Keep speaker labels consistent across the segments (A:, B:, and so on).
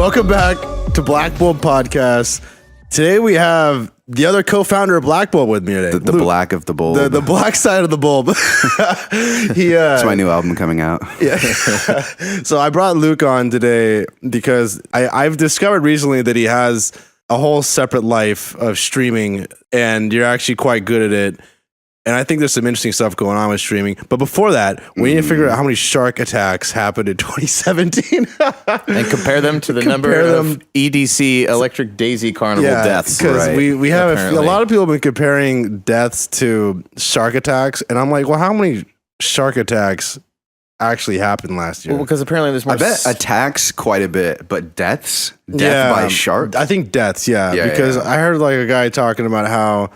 A: Welcome back to Black Bulb Podcast. Today we have the other co-founder of Black Bulb with me today.
B: The black of the bulb.
A: The black side of the bulb.
B: It's my new album coming out.
A: Yeah. So I brought Luke on today because I've discovered recently that he has a whole separate life of streaming, and you're actually quite good at it. And I think there's some interesting stuff going on with streaming. But before that, we need to figure out how many shark attacks happened in 2017.
C: And compare them to the number of EDC Electric Daisy Carnival deaths.
A: Because we have a lot of people have been comparing deaths to shark attacks. And I'm like, well, how many shark attacks actually happened last year?
C: Well, because apparently there's more.
B: I bet attacks quite a bit, but deaths? Death by shark?
A: I think deaths, because I heard like a guy talking about how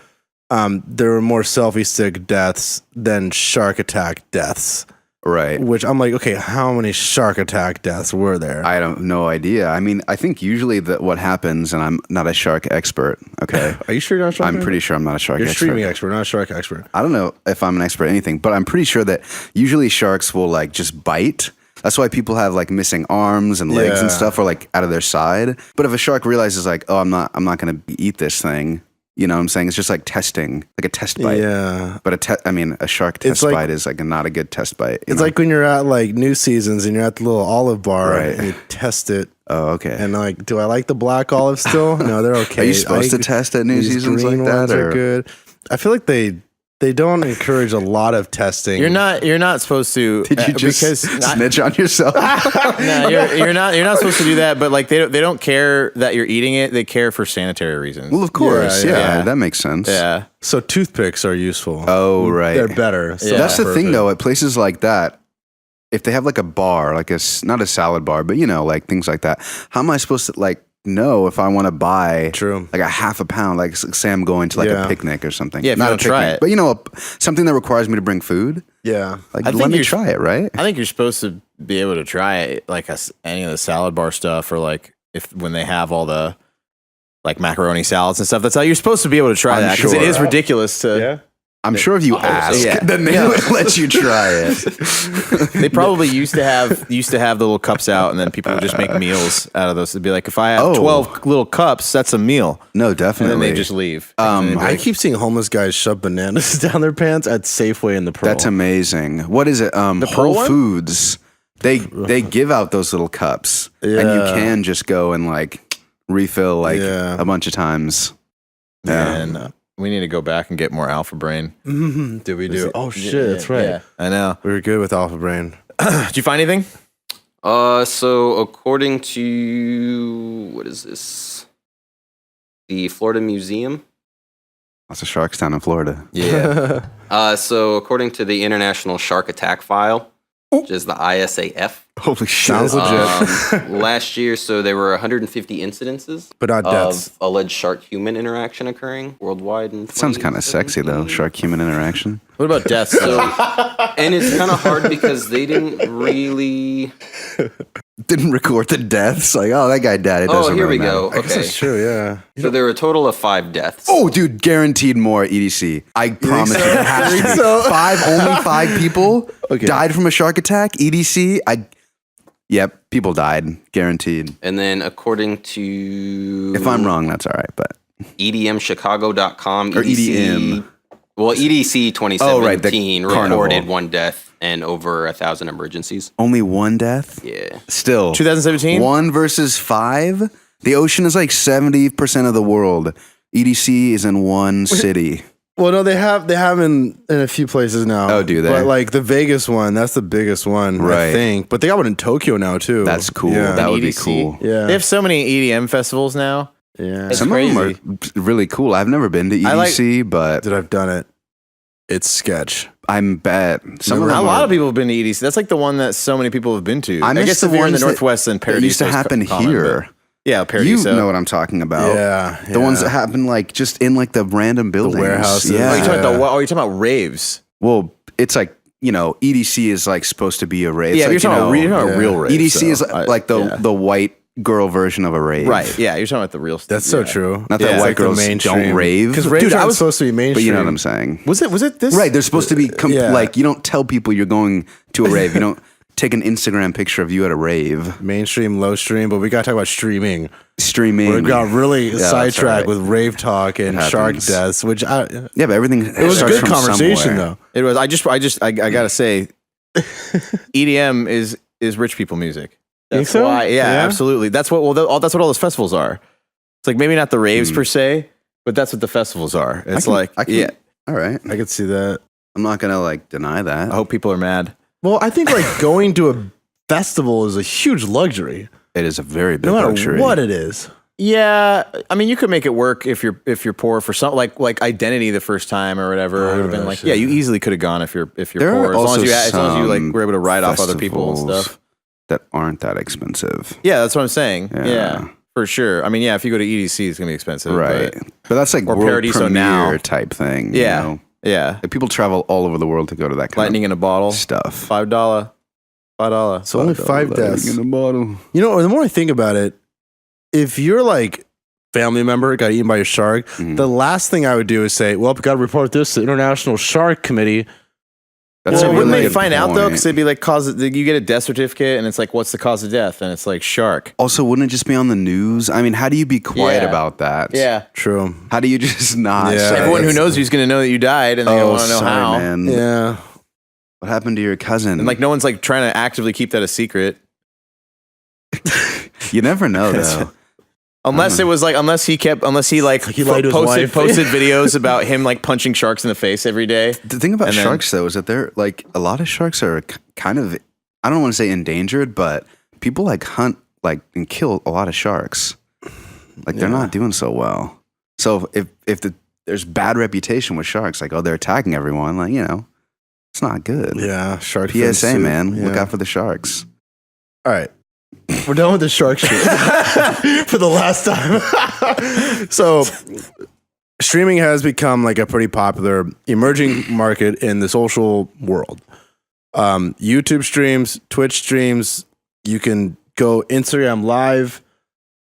A: there were more selfie stick deaths than shark attack deaths.
B: Right.
A: Which I'm like, okay, how many shark attack deaths were there?
B: I don't no idea. I mean, I think usually that what happens, and I'm not a shark expert, okay?
A: Are you sure you're not a shark expert?
B: I'm pretty sure I'm not a shark expert.
A: You're a streaming expert, not a shark expert.
B: I don't know if I'm an expert at anything, but I'm pretty sure that usually sharks will like just bite. That's why people have like missing arms and legs and stuff, or like out of their side. But if a shark realizes like, oh, I'm not going to eat this thing. You know what I'm saying? It's just like testing, like a test bite.
A: Yeah.
B: But a shark test bite is like not a good test bite.
A: It's like when you're at like New Seasons and you're at the little olive bar and you test it.
B: Oh, okay.
A: And like, do I like the black olive still? No, they're okay.
B: Are you supposed to test at New Seasons like that?
A: Ones are good. I feel like they don't encourage a lot of testing.
C: You're not supposed to.
B: Did you just snitch on yourself?
C: No, you're not supposed to do that. But like they don't care that you're eating it. They care for sanitary reasons.
B: Well, of course, yeah, that makes sense.
C: Yeah.
A: So toothpicks are useful.
B: Oh, right.
A: They're better. So
B: that's the thing, though. At places like that, if they have like a bar, like not a salad bar, but like things like that, how am I supposed to like know if I want to buy like a half a pound, like say I'm going to like a picnic or something.
C: Yeah, if
B: not
C: you don't try it.
B: But something that requires me to bring food.
A: Yeah.
B: Like let me try it, right?
C: I think you're supposed to be able to try it, like any of the salad bar stuff, or like when they have all the like macaroni salads and stuff. That's how you're supposed to be able to try that, because it is ridiculous to.
A: Yeah.
B: I'm sure if you ask, then they would let you try it.
C: They probably used to have the little cups out, and then people would just make meals out of those. It'd be like, if I have 12 little cups, that's a meal.
B: No, definitely.
C: And then they just leave.
A: I keep seeing homeless guys shove bananas down their pants at Safeway in the Pearl.
B: That's amazing. What is it?
C: The Pearl
B: Whole Foods. They give out those little cups, and you can just go and like refill like a bunch of times.
C: And we need to go back and get more Alpha Brain.
A: Mm-hmm. Did we do? Oh shit, that's right.
C: Yeah, I know.
A: We were good with Alpha Brain.
C: Did you find anything?
D: So according to what is this? The Florida Museum.
B: Lots of sharks down in Florida.
D: Yeah. So according to the International Shark Attack File, which is the ISAF.
B: Holy shit.
A: Sounds legit.
D: Last year, so there were 150 incidences,
A: but not deaths,
D: of alleged shark-human interaction occurring worldwide. In
B: sounds kind of sexy though, shark-human interaction.
C: What about deaths?
D: And it's kind of hard because they didn't
B: record the deaths. Like, oh, that guy died. It doesn't
D: here
B: really
D: we go.
B: matter.
D: Okay,
A: that's true. Yeah.
D: So there were a total of 5 deaths.
B: Oh, dude, guaranteed more EDC. I promise you. It has to be.
A: So?
B: Only 5 people died from a shark attack. EDC. Yep, people died, guaranteed.
D: And then according to...
B: If I'm wrong, that's all right, but...
D: EDMchicago.com.
B: Or EDM.
D: Well, EDC 2017
B: Carnival.
D: reported 1 death and over 1,000 emergencies.
B: Only 1 death?
D: Yeah.
B: Still.
C: 2017?
B: 1 versus 5? The ocean is like 70% of the world. EDC is in 1 city.
A: Well, no, they have in a few places now.
B: Oh, do they?
A: But like the Vegas one, that's the biggest one, I think. But they got one in Tokyo now too.
B: That's cool.
A: Yeah.
B: That would be
C: EDC.
B: cool.
A: Yeah.
C: They have so many EDM festivals now.
A: Yeah.
C: It's
B: Some
C: crazy.
B: of them are really cool. I've never been to EDC, but
A: That I've done it. It's sketch.
B: I'm bet.
C: A lot of people have been to EDC. That's like the one that so many people have been to.
B: I
C: guess if you're in the Northwest, then Paradiso
B: used to happen here.
C: Yeah, Paradiso.
B: You know what I'm talking about.
A: Yeah.
B: The ones that happen like just in like the random buildings.
A: warehouses.
B: Yeah.
C: Oh, you're talking about raves.
B: Well, it's like, EDC is like supposed to be a rave.
C: Yeah,
B: It's
C: you're
B: like,
C: talking about real raves.
B: EDC is like the white girl version of a rave.
C: Right, yeah, you're talking about the real stuff.
A: That's so true.
B: Not that
A: It's
B: white
A: like the
B: girls
A: mainstream.
B: don't rave.
A: Because raves aren't supposed to be mainstream.
B: But you know what I'm saying.
C: Was it this?
B: Right, they're supposed to be like, you don't tell people you're going to a rave. You don't take an Instagram picture of you at a rave.
A: Mainstream, low stream, but we got to talk about streaming.
B: Streaming.
A: We got really sidetracked
B: right.
A: with rave talk and shark deaths, which
B: Yeah, but everything.
A: it was a good conversation though.
C: It was. I gotta say, EDM is rich people music. That's
A: so?
C: why. Yeah,
A: Yeah?
C: absolutely. That's what. Well, that's what all those festivals are. It's like maybe not the raves per se, but that's what the festivals are. It's yeah.
B: All right.
A: I could see that.
B: I'm not gonna like deny that.
C: I hope people are mad.
A: Well, I think like going to a festival is a huge luxury,
B: It is a very big
A: no matter
B: luxury.
A: what it is.
C: Yeah, I mean, you could make it work if you're poor for something like Identity the first time or whatever. It would have been like, yeah, you easily could have gone if you're
B: There
C: poor.
B: are
C: As long
B: also
C: as you like
B: some
C: were able to write off other people and
B: festivals
C: stuff.
B: that aren't that expensive.
C: Yeah, that's what I'm saying.
B: Yeah.
C: Yeah, for sure. I mean, yeah, if you go to EDC, it's gonna be expensive.
B: Right. But that's like
C: Or
B: world
C: Paradiso
B: premiere
C: now.
B: type thing.
C: Yeah.
B: You know?
C: Yeah.
B: Like, people travel all over the world to go to that kind
C: Lightning in a bottle.
B: of stuff.
C: $5.
A: So only 5 deaths.
B: In the bottle.
A: You know, the more I think about it, if you're like family member got eaten by a shark, the last thing I would do is say, "Well, we got to report this to the International Shark Committee."
B: That's
C: Well,
B: a
C: wouldn't
B: really
C: they
B: good
C: find out though?
B: point.
C: Because they'd be like, you get a death certificate, and it's like, what's the cause of death? And it's like shark.
B: Also, wouldn't it just be on the news? I mean, how do you be quiet
C: Yeah.
B: about that?
C: Yeah.
A: True.
B: How do you just not?
A: Yeah.
B: say
C: Everyone who
B: it's-
C: knows you's gonna know that you died, and they
B: Oh,
C: want to know
B: sorry,
C: how.
B: man.
A: Yeah.
B: What happened to your cousin?
C: And like, no one's like trying to actively keep that a secret.
B: you never know though.
C: Unless it was like, unless he
A: he lied to his wife.
C: posted videos about him like punching sharks in the face every day.
B: The thing about
C: And then-
B: sharks though is that they're like a lot of sharks are kind of, I don't want to say endangered, but people like hunt like and kill a lot of sharks. Like they're not doing so well. So if there's bad reputation with sharks, like, oh, they're attacking everyone, like, you know, it's not good.
A: Yeah. Shark fin
B: PSA,
A: soup.
B: man, look
A: Yeah.
B: out for the sharks.
A: All right. We're done with the shark shit for the last time. So, streaming has become like a pretty popular emerging market in the social world. YouTube streams, Twitch streams, you can go Instagram Live,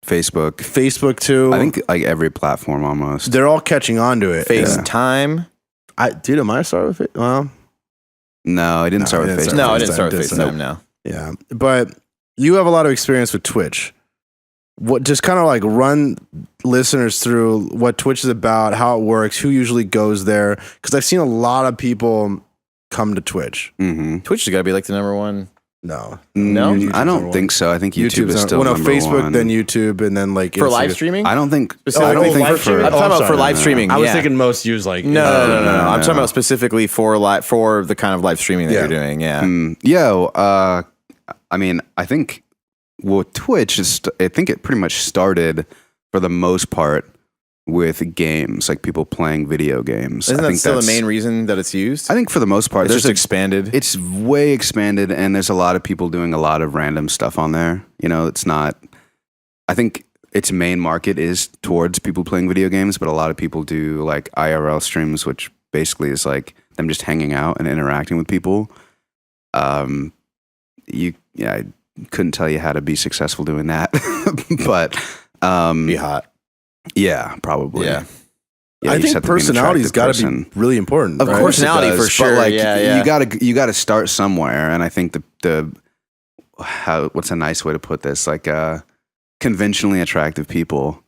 A: Facebook too.
B: I think like every platform almost.
A: they're all catching on to it.
C: FaceTime.
A: Dude, am I start with it? Well,
B: No, I didn't start with Facebook.
C: No, I didn't start with
A: FaceTime.
C: FaceTime. No.
A: yeah. But you have a lot of experience with Twitch. What just kind of like run listeners through what Twitch is about, how it works, who usually goes there? Because I've seen a lot of people come to Twitch.
B: Mm-hmm.
C: Twitch has got to be like the number one.
A: No,
C: No?
A: YouTube's
B: I
A: number
B: don't think so. I think YouTube is
A: YouTube's
B: still
A: well, no,
B: number
A: Facebook,
B: one.
A: then YouTube, and then like
C: For
A: Instagram.
C: live streaming?
B: I don't think. I
C: Specifically
B: don't think
A: live
B: for.
A: streaming?
C: I'm talking about for
A: sorry,
C: live
B: no, no.
C: streaming.
A: I was
C: yeah.
A: thinking most use like
C: No. I'm
B: no.
C: talking about specifically for the kind of live streaming that
A: Yeah.
C: you're doing. Yeah.
B: I mean, I think Twitch is. I think it pretty much started for the most part with games, like people playing video games.
C: Isn't
B: I
C: that
B: think
C: still the
B: that's-
C: main reason that it's used?
B: I think for the most part,
C: It's
B: there's
C: just expanded.
B: It's way expanded, and there's a lot of people doing a lot of random stuff on there. You know, it's not. I think its main market is towards people playing video games, but a lot of people do like IRL streams, which basically is like them just hanging out and interacting with people. I couldn't tell you how to be successful doing that, but
C: Be hot.
B: yeah, probably.
C: Yeah.
B: Yeah,
A: I
B: you just
A: think
B: have to be an
A: personality's got
B: attractive
A: to be
B: person.
A: really important.
B: Of
A: right?
B: course,
C: Personality
B: it does,
C: for sure.
B: But like,
C: Yeah.
B: you gotta start somewhere, and I think what's a nice way to put this? Like, conventionally attractive people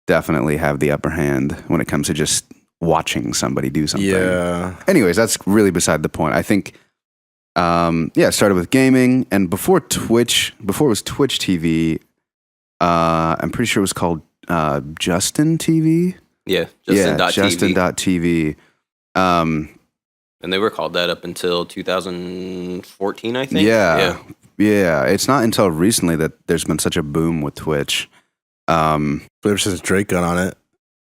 B: definitely have the upper hand when it comes to just watching somebody do something.
A: Yeah.
B: Anyways, that's really beside the point. I think, it started with gaming, and before it was Twitch TV. I'm pretty sure it was called Justin TV.
D: Yeah,
B: Justin.tv.
D: And they were called that up until 2014, I think.
B: Yeah. It's not until recently that there's been such a boom with Twitch.
A: Ever since Drake got on it.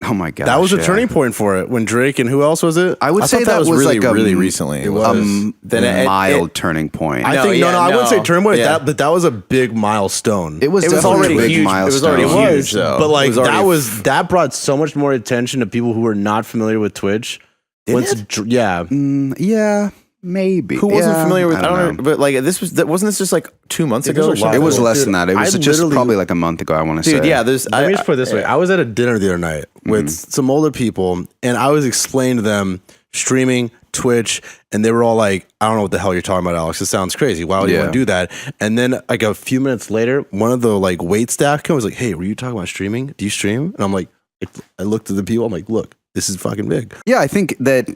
B: Oh my god,
A: That was a turning point for it when Drake and who else was it?
B: I would say
C: thought
B: that was
C: really,
B: like a
C: really recently.
A: It was.
C: Then it-
B: mild turning point.
A: I
C: No,
A: think
C: yeah,
A: I wouldn't say
C: no.
A: turning point,
C: Yeah.
A: but that was a big milestone.
B: it was
C: It was
B: definitely
C: already
B: a big
C: huge. It was
B: milestone.
C: already
A: It
C: huge,
A: was,
C: though.
A: but like
C: It was already
A: that brought so much more attention to people who were not familiar with Twitch. Yeah,
B: Yeah, maybe.
C: Who wasn't
B: Yeah,
C: familiar with?
B: I
C: I don't
B: know.
C: know. But like wasn't this just like 2 months
A: Yeah,
C: ago?
A: there's
C: Or
A: a lot
C: something?
B: It was
A: Dude,
B: less than that. It was
A: I
B: just
A: literally-
B: probably like a month ago. I want to
C: Dude,
B: say.
C: yeah. There's.
A: let me just put it this way. I was at a dinner the other night with some older people, and I was explaining to them streaming, Twitch, and they were all like, I don't know what the hell you're talking about, Alex. It sounds crazy. Why would you want to do that? And then like a few minutes later, one of the like wait staff comes like, hey, were you talking about streaming? Do you stream? And I'm like, I looked at the people. I'm like, look, this is fucking big.
B: Yeah, I think that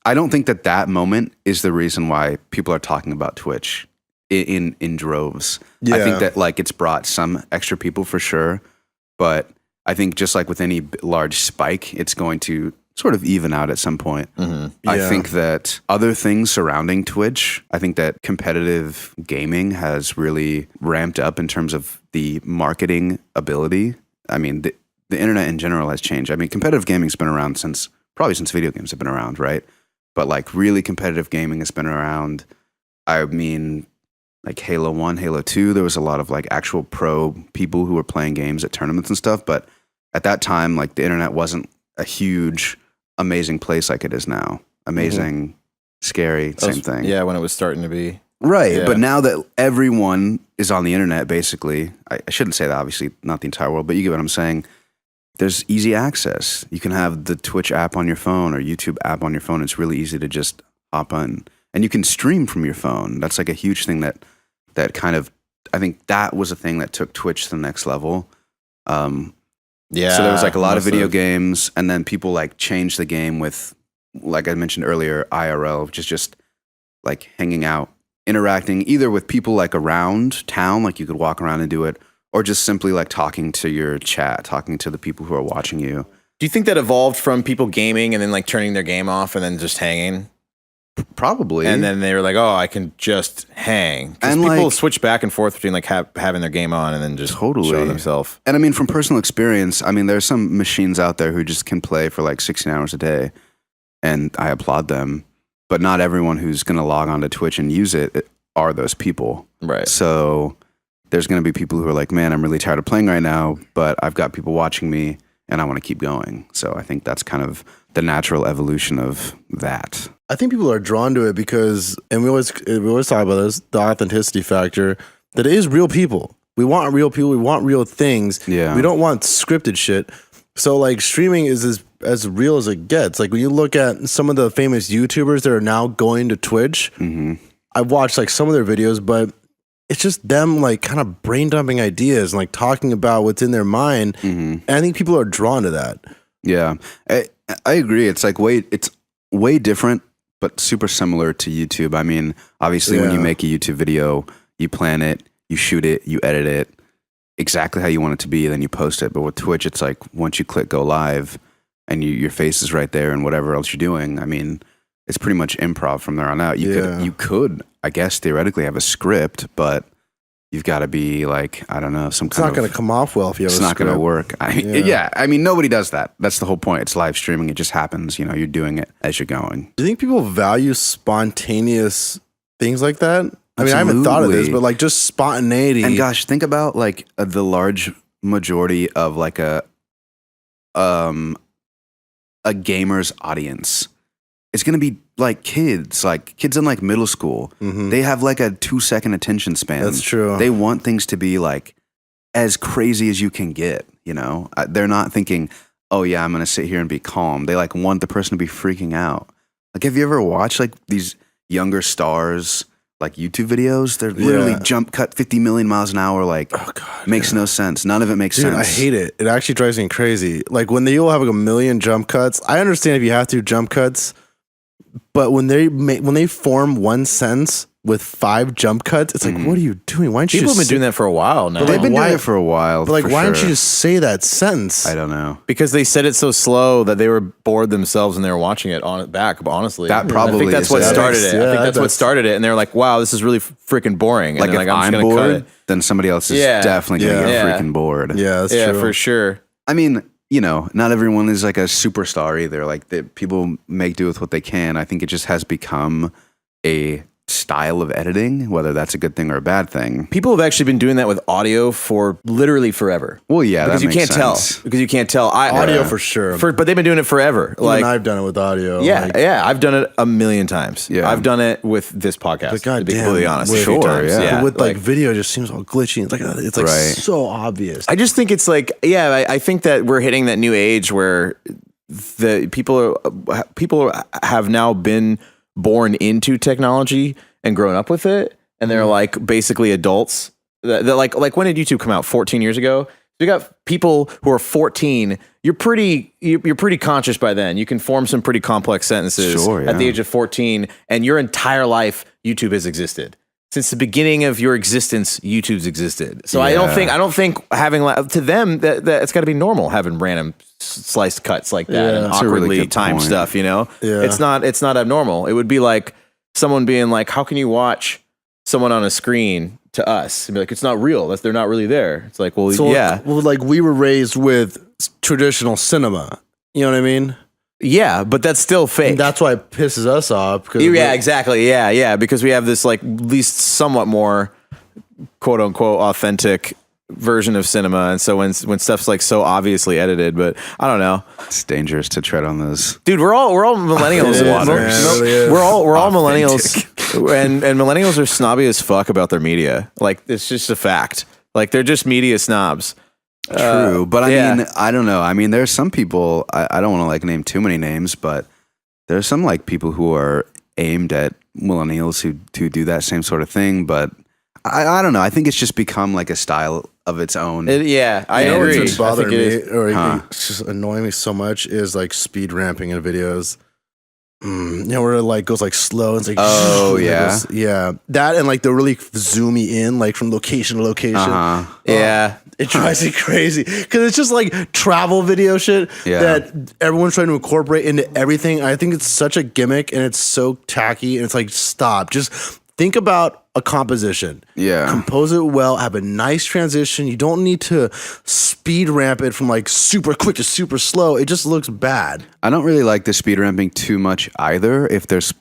B: I don't think that moment is the reason why people are talking about Twitch in droves.
A: Yeah.
B: I think that like it's brought some extra people for sure, but I think just like with any large spike, it's going to sort of even out at some point. I think that other things surrounding Twitch, I think that competitive gaming has really ramped up in terms of the marketing ability. I mean, the internet in general has changed. I mean, competitive gaming's been around since video games have been around, right? But like really competitive gaming has been around. I mean, like Halo 1, Halo 2, there was a lot of like actual pro people who were playing games at tournaments and stuff. But at that time, like the internet wasn't a huge, amazing place like it is now. Amazing, scary, same thing.
C: Yeah, when it was starting to be.
B: Right.
C: Yeah.
B: But now that everyone is on the internet, basically, I shouldn't say that, obviously, not the entire world, but you get what I'm saying. There's easy access. You can have the Twitch app on your phone or YouTube app on your phone. It's really easy to just hop on. And you can stream from your phone. That's like a huge thing that kind of, I think that was a thing that took Twitch to the next level. So there was like a lot of video games, and then people like changed the game with, like I mentioned earlier, IRL, which is just like hanging out, interacting either with people like around town, like you could walk around and do it, or just simply like talking to your chat, talking to the people who are watching you.
C: Do you think that evolved from people gaming and then like turning their game off and then just hanging?
B: Probably.
C: And then they were like, oh, I can just hang. Because
B: And,
C: people
B: like-
C: switch back and forth between like having their game on and then just show themselves.
B: And I mean, from personal experience, I mean, there's some machines out there who just can play for like 16 hours a day, and I applaud them. But not everyone who's going to log on to Twitch and use it are those people.
C: Right.
B: So there's going to be people who are like, man, I'm really tired of playing right now, but I've got people watching me and I want to keep going. So I think that's kind of the natural evolution of that.
A: I think people are drawn to it because, and we always talk about this, the authenticity factor, that it is real people. We want real people. We want real things.
B: Yeah.
A: We don't want scripted shit. So like streaming is as real as it gets. Like when you look at some of the famous YouTubers that are now going to Twitch, I've watched like some of their videos, but it's just them like kind of brain dumping ideas and like talking about what's in their mind. And I think people are drawn to that.
B: Yeah, I agree. It's like it's way different, but super similar to YouTube. I mean, obviously when you make a YouTube video, you plan it, you shoot it, you edit it exactly how you want it to be, then you post it. But with Twitch, it's like once you click go live and your face is right there and whatever else you're doing, I mean, it's pretty much improv from there on out. You could, I guess, theoretically have a script, but you've got to be like, I don't know,
A: It's not going to come off well if you have a
B: It's not going to
A: script.
B: work. I mean, I mean, nobody does that. That's the whole point. It's live streaming. It just happens. You know, you're doing it as you're going.
A: Do you think people value spontaneous things like that? I mean, I haven't thought of this,
B: Absolutely.
A: but like just spontaneity.
B: And gosh, think about like the large majority of like a gamer's audience. It's going to be like kids in like middle school. They have like a 2-second attention span.
A: That's true.
B: They want things to be like as crazy as you can get, you know? They're not thinking, oh yeah, I'm going to sit here and be calm. They like want the person to be freaking out. Like, have you ever watched like these younger stars, like YouTube videos? They're literally jump cut 50 million miles an hour. Like, oh God, makes no sense. None of it makes sense.
A: I hate it. It actually drives me crazy. Like when you'll have like a million jump cuts, I understand if you have to do jump cuts, but when they form one sentence with 5 jump cuts, it's like, what are you doing? Why don't you
C: People have been
A: just
C: doing that for a while now.
B: They've been
A: why-
B: doing it for a while.
A: But like,
B: for
A: why don't
B: sure.
A: you just say that sentence?
B: I don't know.
C: Because they said it so slow that they were bored themselves and they were watching it on it back. Honestly,
B: That probably
C: I think that's
B: is
C: what
B: it.
C: started it.
A: Yeah,
C: I think that's what
A: that's-
C: started it, and they're like, "Wow, this is really freaking boring." And
B: Like,
C: they're
B: if
C: I'm
B: I'm
C: just gonna cut
B: bored,
C: it.
B: then somebody else is
C: Yeah.
B: definitely going to
A: Yeah.
B: get freaking bored.
A: Yeah, that's
C: Yeah,
A: true.
C: for sure.
B: I mean, you know, not everyone is like a superstar either. Like, people make do with what they can. I think it just has become a style of editing, whether that's a good thing or a bad thing.
C: People have actually been doing that with audio for literally forever.
B: Well, yeah,
C: because
B: that
C: you can't
B: makes
C: tell.
B: sense.
C: Because you can't tell.
A: Audio for sure.
C: But they've been doing it forever.
A: Even I've done it with audio.
C: Yeah,
A: Like,
C: yeah, I've done it a million times.
B: Yeah.
C: I've done it with this podcast.
A: But
C: to be
A: goddamn,
C: completely honest,
A: with-
C: a few
B: Sure,
C: times.
B: yeah.
C: Yeah,
A: with like video, it just seems all glitchy. It's like
B: Right.
A: so obvious.
C: I just think it's like, I think that we're hitting that new age where people have now been born into technology and grown up with it, and they're like basically adults. They're like when did YouTube come out? 14 years ago. You got people who are 14. You're pretty conscious by then. You can form some pretty complex sentences at the age of 14, and your entire life YouTube has existed. Since the beginning of your existence, YouTube's existed. So I don't think having to them that it's got to be normal having random sliced cuts like that and awkwardly really timed stuff. You know, it's not abnormal. It would be like someone being like, "How can you watch someone on a screen to us?" And be like, "It's not real. They're not really there." It's like, well, yeah.
A: Well, like we were raised with traditional cinema. You know what I mean?
C: Yeah, but that's still fake.
A: And that's why it pisses us off.
C: Exactly. Yeah, because we have this like at least somewhat more quote unquote authentic version of cinema, and so when stuff's like so obviously edited, but I don't know.
B: It's dangerous to tread on those.
C: Dude, we're all millennials. We're all millennials, and millennials are snobby as fuck about their media. Like it's just a fact. Like they're just media snobs.
B: True, but I mean, I don't know. I mean, there's some people, I don't want to like name too many names, but there's some like people who are aimed at millennials who do that same sort of thing. But I don't know. I think it's just become like a style of its own.
C: I agree.
A: What's bothering me, or it's just annoying me so much, is like speed ramping in videos. You know, where it like goes like slow and it's like, that, and like the really zoomy in like from location to location. It drives me crazy because it's just like travel video shit that everyone's trying to incorporate into everything. I think it's such a gimmick and it's so tacky, and it's like, stop. Just think about a composition. Compose it well, have a nice transition. You don't need to speed ramp it from like super quick to super slow. It just looks bad.
B: I don't really like the speed ramping too much either. If there's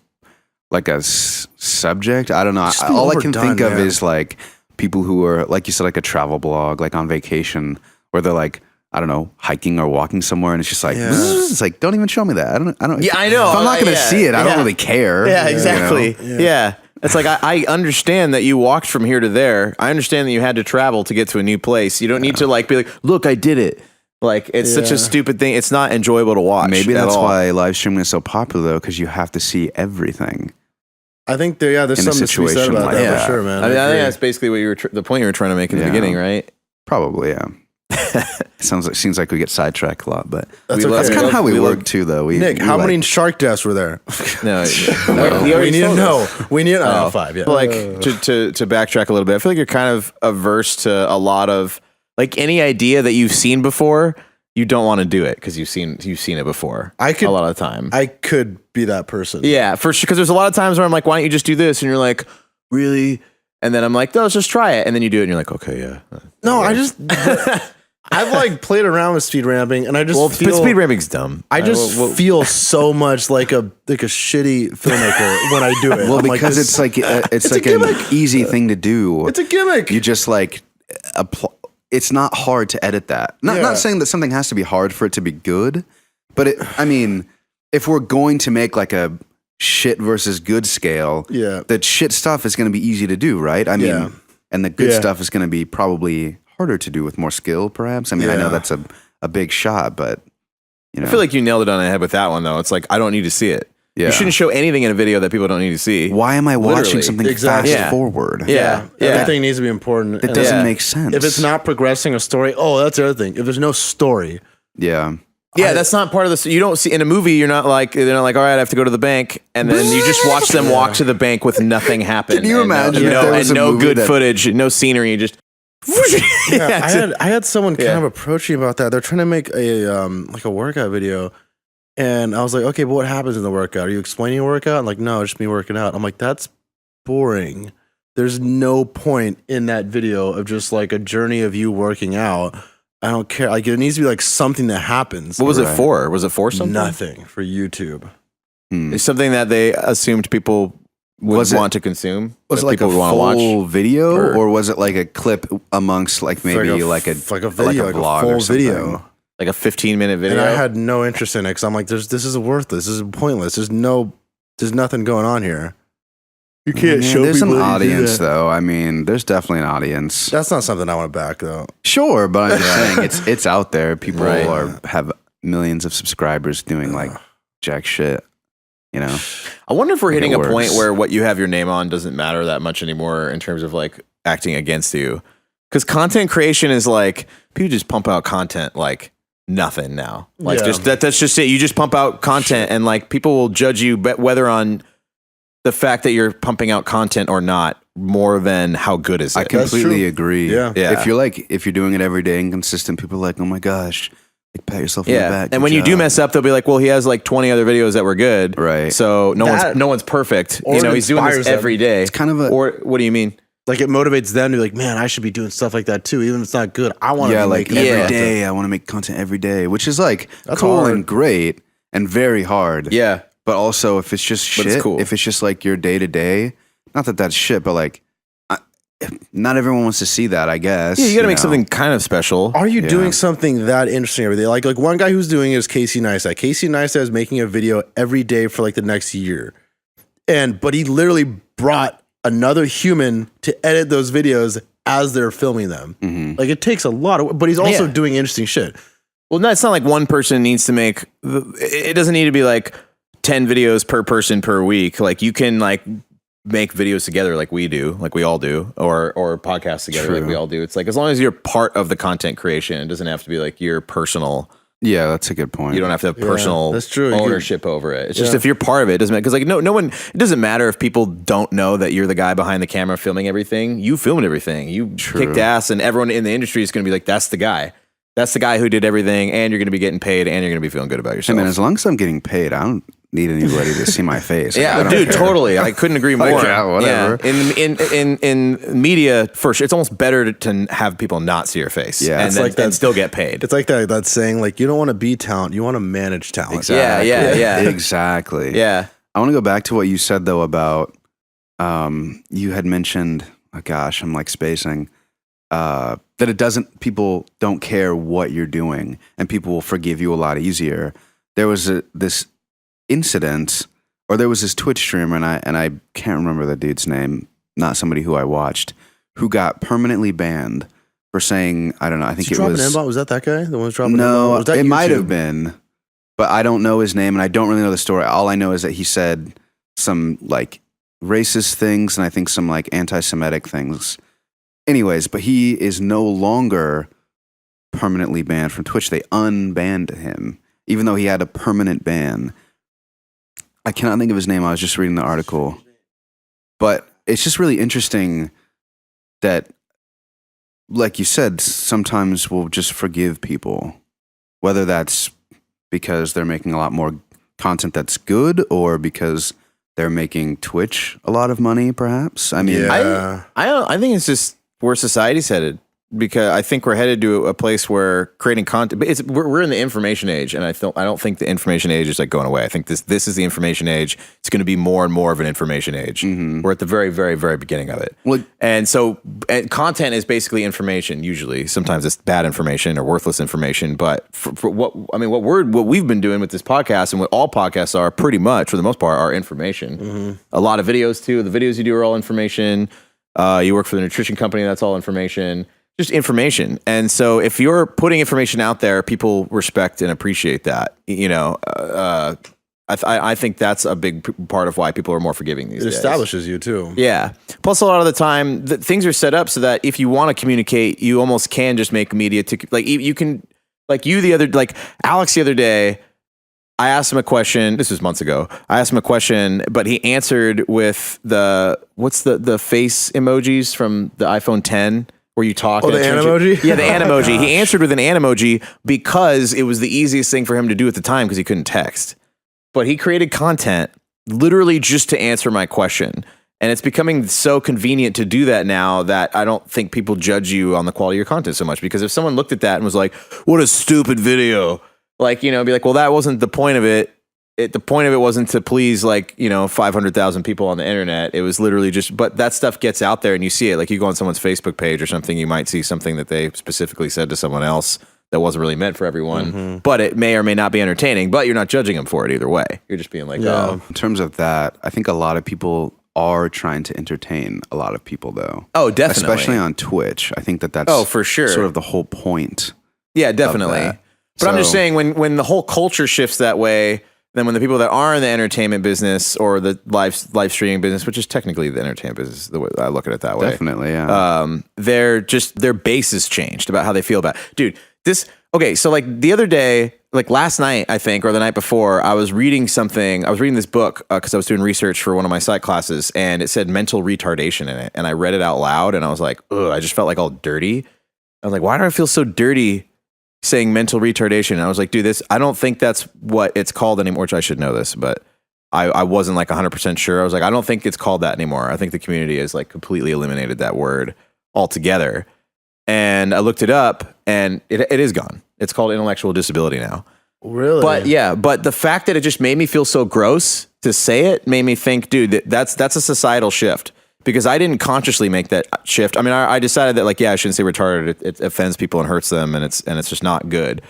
B: like a subject, I don't know. All I can think of is like people who are, like you said, like a travel blog, like on vacation, where they're like, I don't know, hiking or walking somewhere, and it's just like, it's like, don't even show me that. I don't.
C: Yeah, I know.
B: If I'm not going to see it, I don't really care.
C: Yeah, exactly.
B: You know?
C: It's like, I understand that you walked from here to there. I understand that you had to travel to get to a new place. You don't need to like be like, look, I did it. Like, it's such a stupid thing. It's not enjoyable to watch.
B: Maybe that's why live streaming is so popular, though, because you have to see everything.
A: I think there's something to be said about that for sure, man.
C: I think that's basically what the point you were trying to make in the beginning, right?
B: Probably, yeah. Seems like we get sidetracked a lot, but
A: that's
B: kind of how we work too, though.
A: Nick, how many shark deaths were there?
C: No,
A: we need to know. We need 5. Yeah,
C: like to backtrack a little bit. I feel like you're kind of averse to a lot of like any idea that you've seen before. You don't want to do it because you've seen it before. A lot of the time.
A: I could be that person.
C: Yeah, for sure. Because there's a lot of times where I'm like, why don't you just do this? And you're like, really? And then I'm like, no, let's just try it. And then you do it, and you're like, okay, yeah.
A: No, I've like played around with speed ramping, and I just feel
C: speed ramping's dumb.
A: I just feel so much like a shitty filmmaker when I do it.
B: Well, because it's like an easy thing to do.
A: It's a gimmick.
B: You just like it's not hard to edit that. Not saying that something has to be hard for it to be good, but I mean, if we're going to make like a shit versus good scale, the shit stuff is going to be easy to do, right? I mean, and the good stuff is going to be probably harder to do with more skill, perhaps. I mean, I know that's a big shot, but you know.
C: I feel like you nailed it on the head with that one, though. It's like, I don't need to see it. Yeah. You shouldn't show anything in a video that people don't need to see.
B: Why am I watching something fast forward?
A: Everything needs to be important.
B: It doesn't make sense.
A: If it's not progressing a story, that's the other thing. If there's no story.
C: That's not part of this. You don't see in a movie. You're not like, they're not like, all right, I have to go to the bank, and then you just watch them walk to the bank with nothing happen.
B: Can you imagine?
C: And no good footage, no scenery. You just.
A: I had someone kind of approach me about that. They're trying to make a workout video, and I was like, okay, but what happens in the workout? Are you explaining a workout? I'm like, no, it's just me working out. I'm like, that's boring. There's no point in that video of just like a journey of you working out. I don't care. Like, it needs to be like something that happens.
C: What was it for? Was it for something?
A: Nothing. For YouTube.
C: It's something that they assumed people would want to consume.
B: Was it like a full video, or was it like a clip amongst like maybe like a
A: video, like a
B: vlog
A: full
B: or something?
A: video,
C: like a 15-minute video?
A: And I had no interest in it because I'm like, this is worthless. This is pointless. There's nothing going on here. You can't show
B: there's
A: people
B: an audience, though. I mean, there's definitely an audience.
A: That's not something I want to back, though.
B: Sure, but I'm just saying it's out there. People have millions of subscribers doing like jack shit, you know?
C: I wonder if we're hitting a
B: works.
C: point where what you have your name on doesn't matter that much anymore in terms of like acting against you. Because content creation is like, people just pump out content like nothing now. Like
A: Yeah.
C: just that's just it. You just pump out content and like people will judge you whether on the fact that you're pumping out content or not more than how good is it.
B: I completely agree.
A: Yeah.
C: Yeah.
B: If you're doing it every day and consistent, people are like, oh my gosh, like pat yourself on the back.
C: And when you do mess up, they'll be like, well, he has like 20 other videos that were good.
B: Right.
C: So no one's perfect.
A: Or
C: You know,
A: it
C: he's doing this
A: inspires them.
C: every day.
B: It's kind of a
C: Or what do you mean?
A: Like it motivates them to be like, man, I should be doing stuff like that too, even if it's not good. I want to
B: yeah,
A: be
B: like
A: making
B: every
A: content.
B: day. I want to make content every day, which is like
A: That's
B: cool
A: hard.
B: and great and very hard.
C: Yeah.
B: But also, if it's just
C: But
B: shit,
C: it's cool.
B: if it's just like your day to day, not that that's shit, but like, not everyone wants to see that. I guess.
C: Yeah, you got to make
B: know?
C: something kind of special.
A: Are you
B: Yeah.
A: doing something that interesting every day? Like one guy who's doing it is Casey Neistat. Casey Neistat is making a video every day for like the next year. But he literally brought another human to edit those videos as they're filming them. Like it takes a lot of, but he's also
C: Yeah.
A: doing interesting shit.
C: Well, no, it's not like one person needs to make. It doesn't need to be like 10 videos per person per week. Like you can like make videos together, like we do, like we all do, or podcasts together, like
B: True.
C: we all do. It's like as long as you're part of the content creation, it doesn't have to be like your personal.
B: Yeah, that's a good point.
C: You don't have to have personal
A: that's true. You can-
C: ownership over it. It's just
A: Yeah.
C: if you're part of it, it doesn't matter. Because like no one, it doesn't matter if people don't know that you're the guy behind the camera filming everything. You filmed everything. You kicked ass, and everyone in the industry is going to be like, "That's the guy. That's the guy who did everything." And you're going to be getting paid, and you're going to be feeling good about
B: Hey
C: yourself.
B: man, as long as I'm getting paid, I don't need anybody to see my face. Like, I
C: Yeah,
B: don't
C: dude,
B: care.
C: totally. I couldn't agree more.
B: Like, yeah, whatever.
C: Yeah. In media, for sure, it's almost better to have people not see your face.
B: Yeah,
C: and,
B: it's
C: then,
A: like that-
C: and still get paid.
A: It's like that saying, like, you don't want to be talent, you want to manage talent.
B: Exactly.
C: Yeah.
B: Exactly.
C: Yeah.
B: I want to go back to what you said though about you had mentioned. Oh gosh, I'm like spacing. That it doesn't. People don't care what you're doing, and people will forgive you a lot easier. There was this incident, or there was this Twitch streamer, and I can't remember the dude's name. Not somebody who I watched, who got permanently banned for saying, I don't know. I think
A: Was he
B: it
A: dropping
B: was
A: M-bomb? Was that guy? The one who's dropping M-bomb?
B: no.
A: Was that
B: It might
A: YouTube?
B: have been, but I don't know his name, and I don't really know the story. All I know is that he said some like racist things, and I think some like anti-Semitic things. Anyways, but he is no longer permanently banned from Twitch. They unbanned him, even though he had a permanent ban. I cannot think of his name. I was just reading the article. But it's just really interesting that, like you said, sometimes we'll just forgive people, whether that's because they're making a lot more content that's good or because they're making Twitch a lot of money, perhaps. I mean,
A: Yeah.
C: I think it's just where society's headed, because I think we're headed to a place where creating content. But we're in the information age, and I don't think the information age is like going away. I think this is the information age. It's going to be more and more of an information age. We're at the very, very, very beginning of it.
B: Well-
C: and so content is basically information. Usually, sometimes it's bad information or worthless information. But for what we've been doing with this podcast, and what all podcasts are, pretty much for the most part, are information. A lot of videos too. The videos you do are all information. You work for the nutrition company, that's all information. Just information. And so if you're putting information out there, people respect and appreciate that. You know, I think that's a big part of why people are more forgiving these
A: It
C: days.
A: establishes you too.
C: Yeah. Plus, a lot of the time, things are set up so that if you want to communicate, you almost can just make media to like you can like Alex the other day. I asked him a question. This was months ago. I asked him a question, but he answered with what's the face emojis from the iPhone 10 where you talk.
A: Oh,
C: and
A: the
C: it turns
A: Animoji?
C: Yeah, the Animoji. He answered with an Animoji because it was the easiest thing for him to do at the time because he couldn't text. But he created content literally just to answer my question. And it's becoming so convenient to do that now that I don't think people judge you on the quality of your content so much. Because if someone looked at that and was like, what a stupid video, like, you know, be like, well, that wasn't the point of it. The point of it wasn't to please 500,000 people on the internet. It was literally just, but that stuff gets out there and you see it. Like you go on someone's Facebook page or something, you might see something that they specifically said to someone else that wasn't really meant for everyone, but it may or may not be entertaining, but you're not judging them for it either way. You're just being like,
A: Yeah.
C: oh,
B: in terms of that, I think a lot of people are trying to entertain a lot of people, though.
C: oh, definitely.
B: Especially on Twitch. I think that's
C: Oh, for sure.
B: sort of the whole point.
C: Yeah, definitely.
B: that.
C: But I'm just
B: So-
C: saying when the whole culture shifts that way, then when the people that are in the entertainment business or the live streaming business, which is technically the entertainment business, the way I look at it that way,
B: Definitely, yeah.
C: their base has changed about how they feel about it. Dude. Okay, so like the other day, like last night, I think, or the night before, I was reading something. I was reading this book because I was doing research for one of my psych classes, and it said mental retardation in it. And I read it out loud, and I was like, ugh, I just felt like all dirty. I was like, why do I feel so dirty saying mental retardation? And I was like, dude, I don't think that's what it's called anymore, which I should know this, but I wasn't like 100% sure. I was like, I don't think it's called that anymore. I think the community has like completely eliminated that word altogether. And I looked it up, and it is gone. It's called intellectual disability now.
A: Really?
C: But the fact that it just made me feel so gross to say it made me think, dude, that's a societal shift, because I didn't consciously make that shift. I mean, I decided that like, yeah, I shouldn't say retarded. It offends people and hurts them, and it's just not good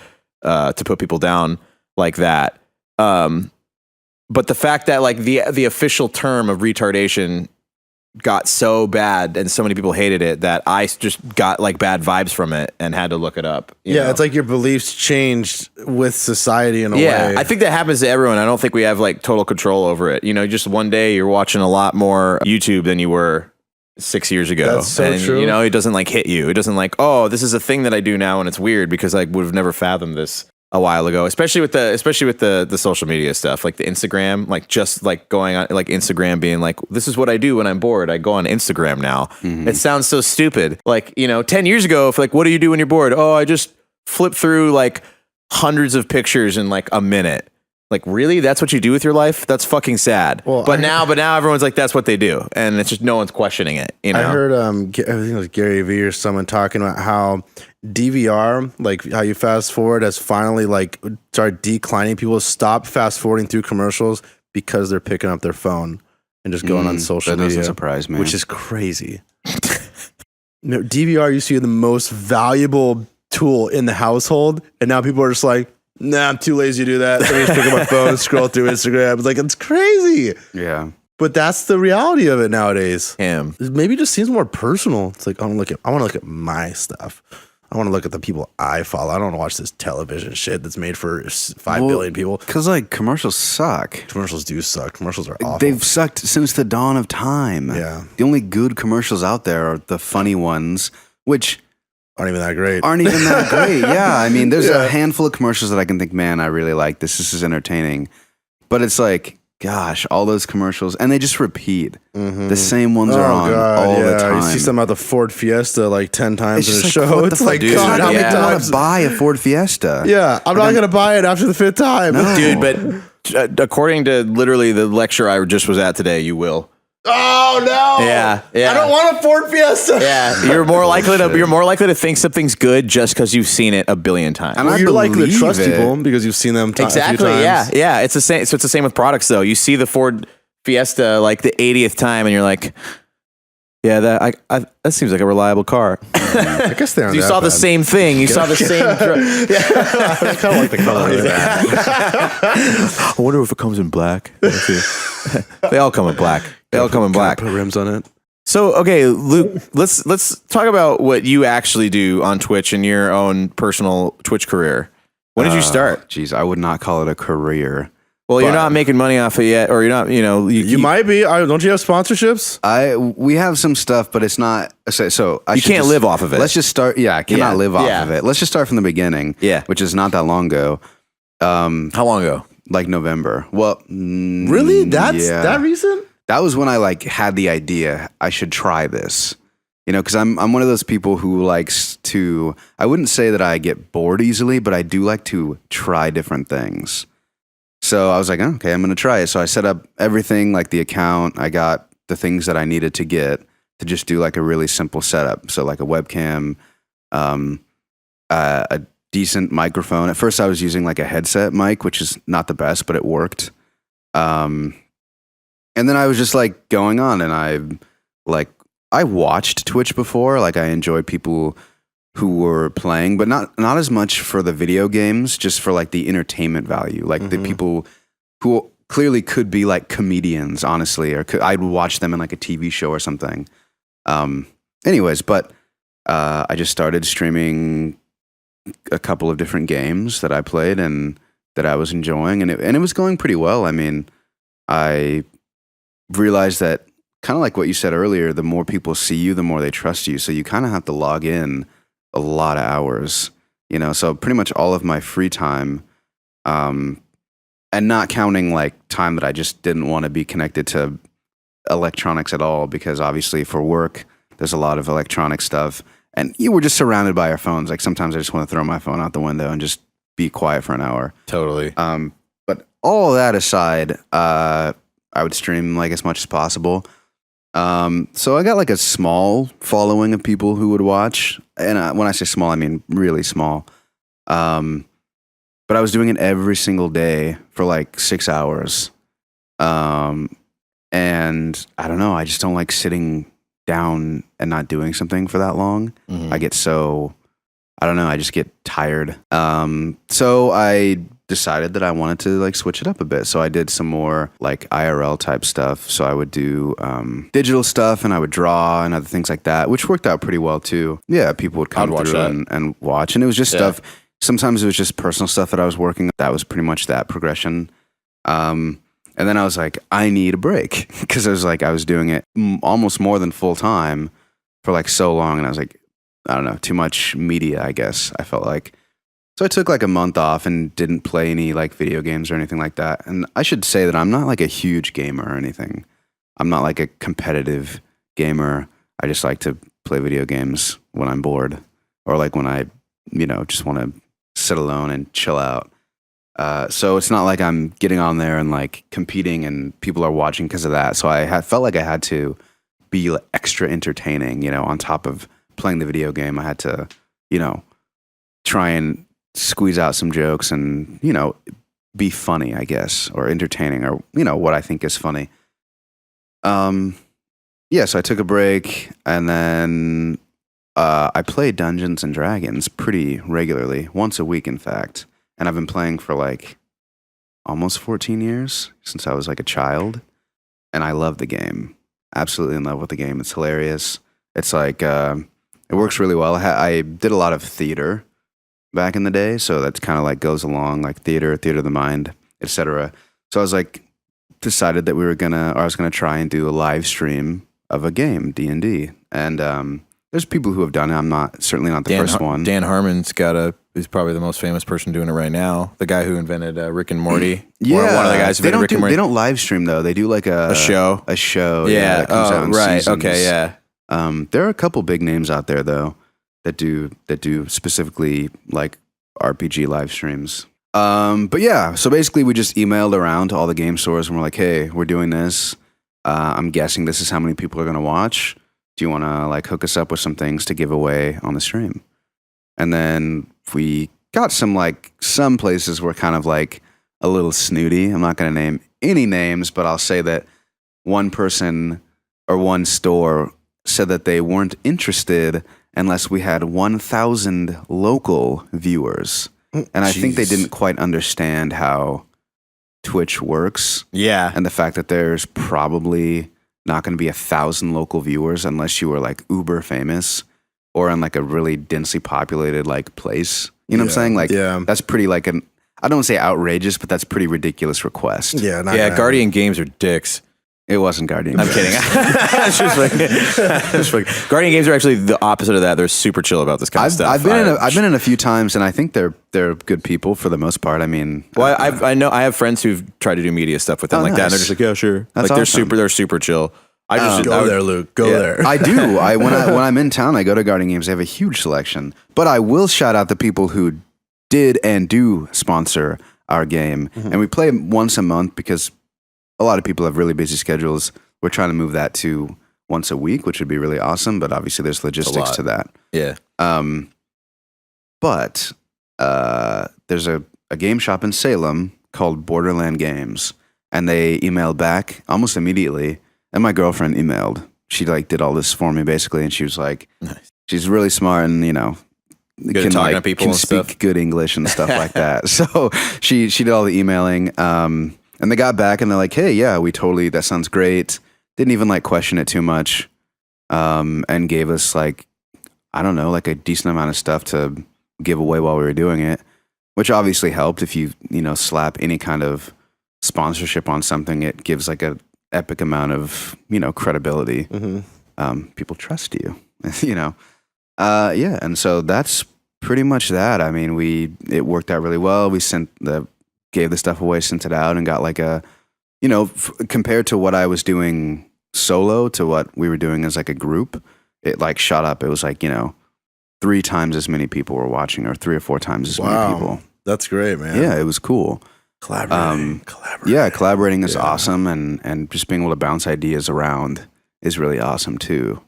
C: to put people down like that. But the fact that like the official term of retardation got so bad and so many people hated it that I just got like bad vibes from it and had to look it up. You know?
A: It's like your beliefs changed with society in a
C: Yeah,
A: way.
C: I think that happens to everyone. I don't think we have like total control over it. You know, just one day you're watching a lot more YouTube than you were 6 years ago.
A: That's so
C: and,
A: true.
C: You know, it doesn't like hit you. It doesn't like, oh, this is a thing that I do now and it's weird because I would have never fathomed this a while ago, especially with the social media stuff, like the Instagram, like just like going on like Instagram being like, this is what I do when I'm bored. I go on Instagram now. It sounds so stupid. Like, you know, 10 years ago, if like, what do you do when you're bored? Oh, I just flip through like hundreds of pictures in like a minute. Like, really? That's what you do with your life? That's fucking sad.
A: Well,
C: but now everyone's like, that's what they do. And it's just no one's questioning it. You know?
A: I heard I think it was Gary Vee or someone talking about how DVR, like how you fast forward, has finally like started declining. People stop fast forwarding through commercials because they're picking up their phone and just going on social
B: that
A: media.
B: doesn't surprise me.
A: Which is crazy. No, DVR used to be the most valuable tool in the household, and now people are just like, nah, I'm too lazy to do that. Let me just pick up my phone and scroll through Instagram. It's like, it's crazy.
B: Yeah.
A: But that's the reality of it nowadays.
C: Him.
A: Maybe it just seems more personal. It's like, I want to look at my stuff. I want to look at the people I follow. I don't want to watch this television shit that's made for 5 billion people.
B: Because like commercials suck.
A: Commercials do suck. Commercials are awful.
B: They've sucked since the dawn of time.
A: Yeah.
B: The only good commercials out there are the funny ones, which
A: aren't even that great.
B: aren't even that great. Yeah. I mean, there's
A: Yeah.
B: a handful of commercials that I can think, man, I really like this. This is entertaining. But it's like, gosh, all those commercials, and they just repeat. The same ones are on all the time.
A: You see something about the Ford Fiesta like 10 times
B: It's
A: in a
B: just like,
A: show.
B: what the
A: It's
B: fuck,
A: like,
B: dude?
A: God, how
B: I'm
A: many
B: not gonna
A: times?
B: buy a Ford Fiesta.
A: Yeah, I'm not going to buy it after the 5th time.
B: No.
C: Dude, but according to literally the lecture I just was at today, you will.
A: Oh, no.
C: Yeah, yeah.
A: I don't want a Ford Fiesta.
C: Yeah, you're more likely to think something's good just because you've seen it a billion times.
B: And
A: Well,
B: I
A: you're likely to
B: believe
A: trust
B: it.
A: people because you've seen them a few
C: Exactly.
A: times.
C: Yeah. It's the same. So it's the same with products, though. You see the Ford Fiesta like the 80th time, and you're like, yeah, that seems like a reliable car.
A: I guess they aren't
C: You
A: that
C: saw the
A: bad.
C: same thing. You saw the same.
A: I kind of like the color of that.
C: I wonder if it comes in black. They all come in black. They all come in black.
A: Put rims on it.
C: So, okay, Luke, let's talk about what you actually do on Twitch in your own personal Twitch career. When did you start?
B: Geez, I would not call it a career.
C: Well, you're
B: but-
C: not making money off it yet, or you're not,
A: You might be. Don't you have sponsorships?
B: We have some stuff, but it's not. So I
C: You
B: should
C: can't live off of it.
B: Let's just start. Yeah, I cannot
C: Yeah,
B: live off
C: yeah.
B: of it. Let's just start from the beginning.
C: Yeah.
B: which is not that long ago.
C: How long ago?
B: Like November. Well,
A: Really? That's
B: yeah.
A: that recent?
B: That was when I like had the idea I should try this. You know, because I'm one of those people who likes to. I wouldn't say that I get bored easily, but I do like to try different things. So I was like, oh, okay, I'm going to try it. So I set up everything, like the account. I got the things that I needed to get to just do like a really simple setup. So like a webcam, a decent microphone. At first I was using like a headset mic, which is not the best, but it worked. And then I was just like going on, and I watched Twitch before. Like I enjoyed people who were playing, but not as much for the video games, just for like the entertainment value. Like the people who clearly could be like comedians, honestly, or I'd watch them in like a TV show or something. Anyways, but I just started streaming a couple of different games that I played and that I was enjoying, and it was going pretty well. I mean, I realized that kind of like what you said earlier, the more people see you, the more they trust you. So you kind of have to log in a lot of hours, so pretty much all of my free time, and not counting like time that I just didn't want to be connected to electronics at all, because obviously for work, there's a lot of electronic stuff and you were just surrounded by our phones. Like sometimes I just want to throw my phone out the window and just be quiet for an hour.
C: Totally.
B: But all that aside, I would stream like as much as possible. So I got like a small following of people who would watch. And when I say small, I mean really small. But I was doing it every single day for like 6 hours. And I don't know, I just don't like sitting down and not doing something for that long.
C: Mhm.
B: I get so, I don't know, I just get tired. So I decided that I wanted to like switch it up a bit. So I did some more like IRL type stuff. So I would do digital stuff and I would draw and other things like that, which worked out pretty well too. Yeah, people would come
C: I'd watch
B: through
C: that.
B: and watch. And it was just
C: Yeah.
B: stuff. Sometimes it was just personal stuff that I was working on. That was pretty much that progression. And then I was like, I need a break because I was doing it almost more than full time for like so long. And I was like, I don't know, too much media, I guess I felt like. So I took like a month off and didn't play any like video games or anything like that. And I should say that I'm not like a huge gamer or anything. I'm not like a competitive gamer. I just like to play video games when I'm bored or like when I, just want to sit alone and chill out. So it's not like I'm getting on there and like competing and people are watching because of that. So I felt like I had to be like, extra entertaining, on top of playing the video game. I had to, try and squeeze out some jokes and, be funny, I guess, or entertaining or, what I think is funny. Yeah, so I took a break and then I play Dungeons and Dragons pretty regularly, once a week, in fact. And I've been playing for like almost 14 years since I was like a child. And I love the game. Absolutely in love with the game. It's hilarious. It's like, it works really well. I did a lot of theater back in the day. So that's kind of like goes along like theater of the mind, etc. So I was like, decided that I was going to try and do a live stream of a game, D&D. And there's people who have done it. I'm certainly not the first one.
C: Dan Harmon's he's probably the most famous person doing it right now. The guy who invented Rick and Morty.
B: Yeah,
C: one of the guys who invented Rick and Morty.
B: They don't live stream though. They do like a
C: show.
B: A show.
C: Yeah.
B: That comes out in
C: right.
B: seasons.
C: Okay. Yeah.
B: There are a couple big names out there though that do specifically like RPG live streams. But yeah, so basically we just emailed around to all the game stores and we're like, hey, we're doing this. I'm guessing this is how many people are going to watch. Do you want to like hook us up with some things to give away on the stream? And then we got some places were kind of like a little snooty. I'm not going to name any names, but I'll say that one person or one store said that they weren't interested unless we had 1,000 local viewers. And I think they didn't quite understand how Twitch works.
C: Yeah.
B: And the fact that there's probably not going to be 1,000 local viewers unless you were like uber famous or in like a really densely populated like place. You know what I'm saying? Like, that's pretty like I don't want to say outrageous, but that's pretty ridiculous request.
A: Yeah.
C: Guardian Games are dicks.
B: It wasn't Guardian.
C: I'm kidding. Just like, Guardian Games are actually the opposite of that. They're super chill about this kind of stuff.
B: I've been in a few times, and I think they're good people for the most part. I mean,
C: well, I know I have friends who've tried to do media stuff with them like that, and they're just like, yeah, sure.
B: That's
C: like
B: awesome.
C: they're super chill.
A: Go there, Luke. Go there.
B: I do. When I'm in town, I go to Guardian Games. They have a huge selection. But I will shout out the people who did and do sponsor our game, and we play once a month because a lot of people have really busy schedules. We're trying to move that to once a week, which would be really awesome. But obviously, there's logistics to that.
C: Yeah.
B: But there's a game shop in Salem called Borderland Games, and they emailed back almost immediately. And my girlfriend emailed. She like did all this for me basically, and she was like,
C: nice.
B: She's really smart and
C: Good at talking to people
B: can
C: and
B: speak
C: stuff.
B: good English and stuff like that. So she did all the emailing, and they got back and they're like, hey, yeah, that sounds great. Didn't even like question it too much, and gave us like, I don't know, like a decent amount of stuff to give away while we were doing it, which obviously helped. If you slap any kind of sponsorship on something, it gives like a epic amount of credibility. People trust you, yeah. And so that's pretty much that. I mean, it worked out really well. We gave the stuff away, sent it out, and got like a, compared to what I was doing solo to what we were doing as like a group, it like shot up. It was like 3 times as many people were watching, or 3 or 4 times as many people.
A: That's great, man.
B: Yeah, it was cool.
A: Collaborating.
B: Yeah, collaborating is awesome, and just being able to bounce ideas around is really awesome too.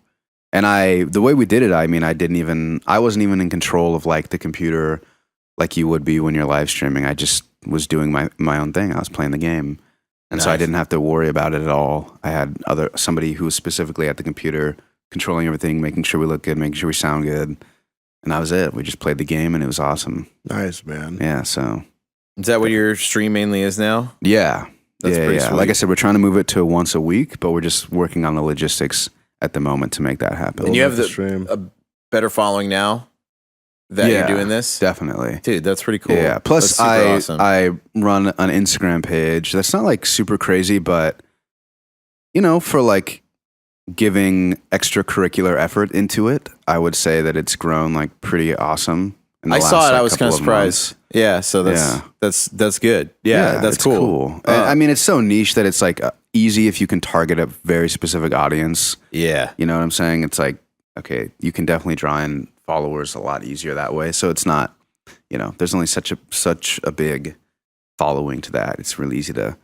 B: And the way we did it, I mean, I wasn't even in control of like the computer like you would be when you're live streaming. I just was doing my own thing. I was playing the game. And so I didn't have to worry about it at all. I had somebody who was specifically at the computer controlling everything, making sure we look good, making sure we sound good. And that was it. We just played the game and it was awesome.
A: Nice, man.
B: Yeah, so.
C: Is that what your stream mainly is now?
B: Yeah.
C: That's pretty sweet.
B: Like I said, we're trying to move it to once a week, but we're just working on the logistics at the moment to make that happen.
C: And you have a better following now that you're doing this?
B: Definitely.
C: Dude, that's pretty cool.
B: Yeah. Plus,
C: awesome.
B: I run an Instagram page that's not like super crazy, but for like giving extracurricular effort into it, I would say that it's grown like pretty awesome.
C: I saw it. I was kind of surprised. Yeah. So that's good. Yeah, that's cool.
B: I mean, it's so niche that it's like easy if you can target a very specific audience.
C: Yeah.
B: You know what I'm saying? It's like, okay, you can definitely draw in followers a lot easier that way. So it's not, there's only such a big following to that. It's really easy to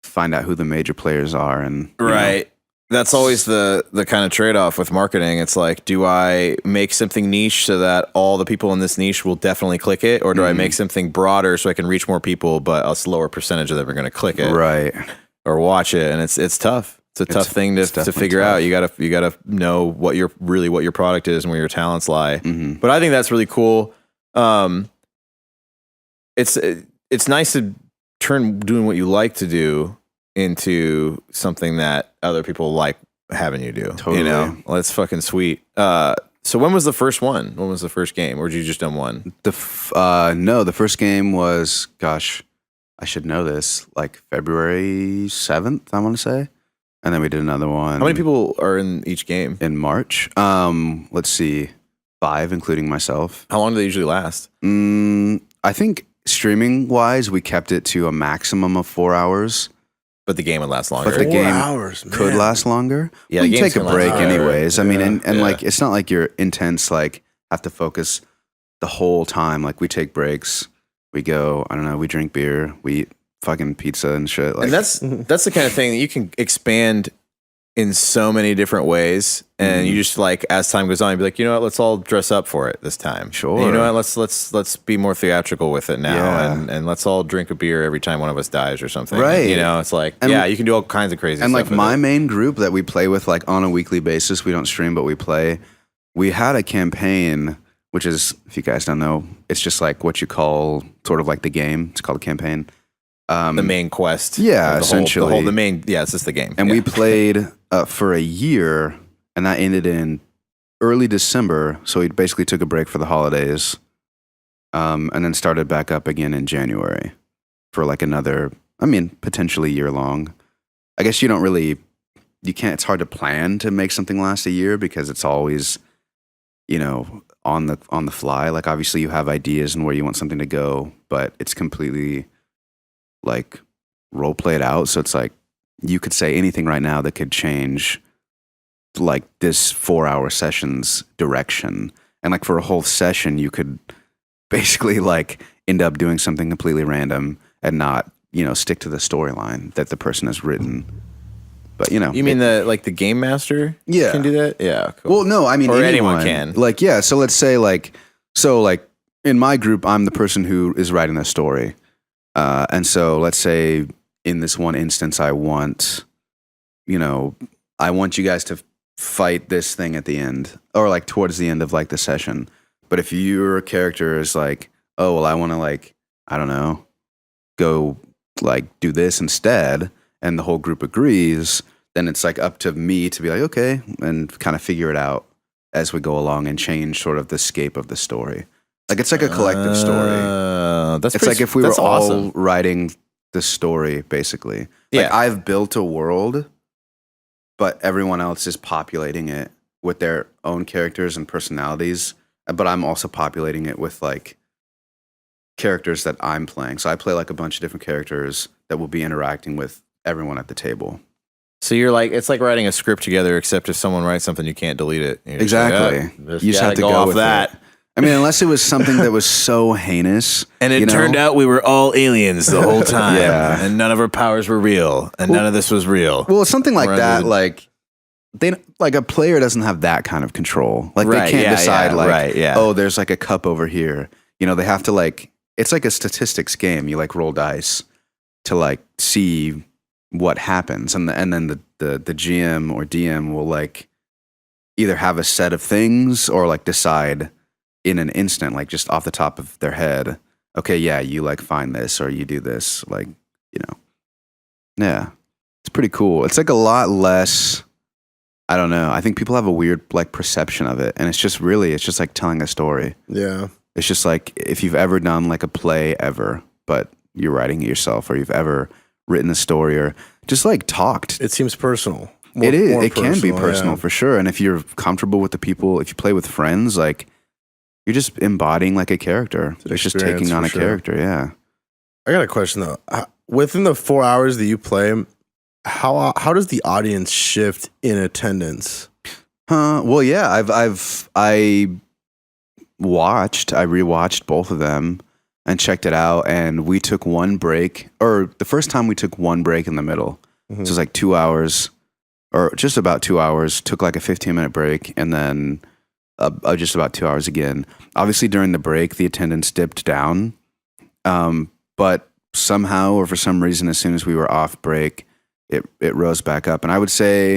B: find out who the major players are and
C: right. That's always the kind of trade-off with marketing. It's like, do I make something niche so that all the people in this niche will definitely click it, or do I make something broader so I can reach more people, but a slower percentage of them are going to click it,
B: right,
C: or watch it? And it's tough. It's a tough thing to figure out. You gotta know what your product is and where your talents lie. But I think that's really cool. It's nice to turn doing what you like to do into something that other people like having you do.
B: Totally.
C: Well, that's fucking sweet. So when was the first one? When was the first game? Or did you just done one?
B: No, the first game was, gosh, I should know this, like February 7th, I want to say. And then we did another one.
C: How many people are in each game?
B: In March. Let's see, 5, including myself.
C: How long do they usually last?
B: I think streaming wise, we kept it to a maximum of 4 hours.
C: But the game would last longer.
B: But the
A: 4
B: game
A: hours,
B: could last longer.
C: Yeah,
B: we
C: the
B: can
C: games
B: take a
C: can
B: break
C: last longer.
B: anyways. I mean, and
C: Yeah.
B: like, it's not like you're intense, like have to focus the whole time. Like we take breaks, we go, I don't know, we drink beer, we eat fucking pizza and shit. Like,
C: And that's the kind of thing that you can expand in so many different ways. And you just like, as time goes on, you'd be like, you know what, let's all dress up for it this time.
B: Sure.
C: And you know what, let's be more theatrical with it now.
B: Yeah.
C: And let's all drink a beer every time one of us dies or something.
B: Right.
C: It's like,
B: And-
C: you can do all kinds of crazy
B: and
C: stuff.
B: like
C: with
B: my
C: it.
B: main group that we play with, like on a weekly basis, we don't stream, but we play. We had a campaign, which is, if you guys don't know, it's just like what you call sort of like the game. It's called a campaign.
C: The main quest.
B: Yeah,
C: The
B: essentially.
C: it's just the game.
B: And
C: Yeah.
B: we played for a year, and that ended in early December. So we basically took a break for the holidays, and then started back up again in January for like another, potentially year long. I guess you can't, it's hard to plan to make something last a year because it's always, on the fly. Like obviously you have ideas and where you want something to go, but it's completely like role played out. So it's like, you could say anything right now that could change like this 4-hour session's direction. And like for a whole session, you could basically like end up doing something completely random and not, stick to the storyline that the person has written. But
C: You mean the game master
B: Yeah.
C: can do that? Yeah, cool.
B: Well, no, I mean,
C: Or anyone can.
B: Like, yeah. So let's say like in my group, I'm the person who is writing the story. And so let's say in this one instance, I want you guys to fight this thing at the end or like towards the end of like the session. But if your character is like, oh, well, I want to like, I don't know, go like do this instead, and the whole group agrees, then it's like up to me to be like, okay, and kind of figure it out as we go along and change sort of the scape of the story. Like it's like a collective story. It's like if we were all writing the story, basically. Like I've built a world, but everyone else is populating it with their own characters and personalities. But I'm also populating it with like characters that I'm playing. So I play like a bunch of different characters that will be interacting with everyone at the table.
C: So you're like, it's like writing a script together, except if someone writes something, you can't delete it.
B: Exactly. You just have to go with that. I mean, unless it was something that was so heinous.
C: And it turned out we were all aliens the whole time. And none of our powers were real. And none of this was real.
B: Well, something like that, like a player doesn't have that kind of control. Like they can't decide oh, there's like a cup over here. You know, they have to like, it's like a statistics game. You like roll dice to like see what happens. And then the GM or DM will like either have a set of things or like decide in an instant, like just off the top of their head, okay, yeah, you like find this or you do this, like, you know. Yeah. It's pretty cool. It's like a lot less, I don't know. I think people have a weird like perception of it. And it's just like telling a story.
A: Yeah.
B: It's just like if you've ever done like a play ever, but you're writing it yourself, or you've ever written a story or just like talked.
A: It seems personal.
B: It can be personal for sure. And if you're comfortable with the people, if you play with friends, like you're just embodying like a character. It's just taking on a character. Yeah.
A: I got a question though. Within the 4 hours that you play, how does the audience shift in attendance?
B: Well, yeah, I rewatched both of them and checked it out, and we took one break, or the first time we took one break in the middle. So it was like 2 hours, or just about 2 hours, took like a 15-minute break, and then just about 2 hours again. Obviously, during the break, the attendance dipped down, but somehow or for some reason, as soon as we were off break, it rose back up. And I would say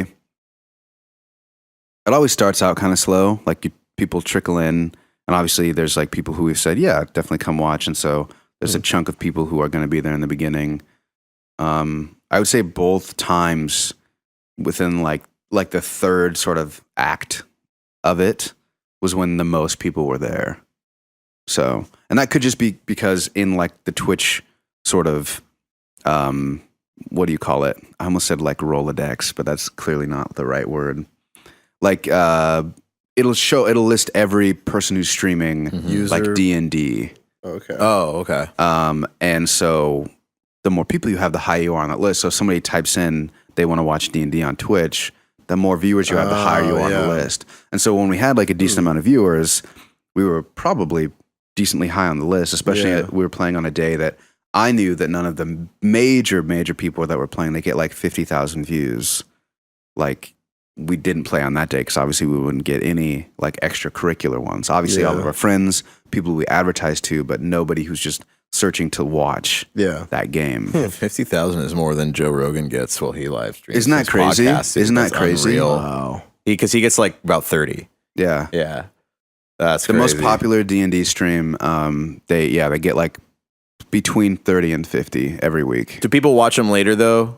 B: it always starts out kind of slow, like people trickle in. And obviously, there's like people who we've said, yeah, definitely come watch. And so there's a chunk of people who are going to be there in the beginning. I would say both times within like the third sort of act of it was when the most people were there. So, and that could just be because in like the Twitch sort of, what do you call it? I almost said like Rolodex, but that's clearly not the right word. Like, it'll list every person who's streaming like D&D.
A: Okay.
C: Oh, okay.
B: And so the more people you have, the higher you are on that list. So if somebody types in they want to watch D&D on Twitch, the more viewers you have, the higher you are on the list. And so when we had like a decent amount of viewers, we were probably decently high on the list, especially we were playing on a day that I knew that none of the major people that were playing, they get like 50,000 views. Like, we didn't play on that day because obviously we wouldn't get any like extracurricular ones. Obviously, all of our friends, people we advertise to, but nobody who's just searching to watch that game.
C: 50,000 is more than Joe Rogan gets while he live streams.
B: Isn't that crazy? Isn't that crazy?
C: Wow. Because he gets like about 30.
B: Yeah.
C: Yeah. That's
B: the
C: crazy.
B: most popular D&D stream. They get like between 30 and 50 every week.
C: Do people watch them later though?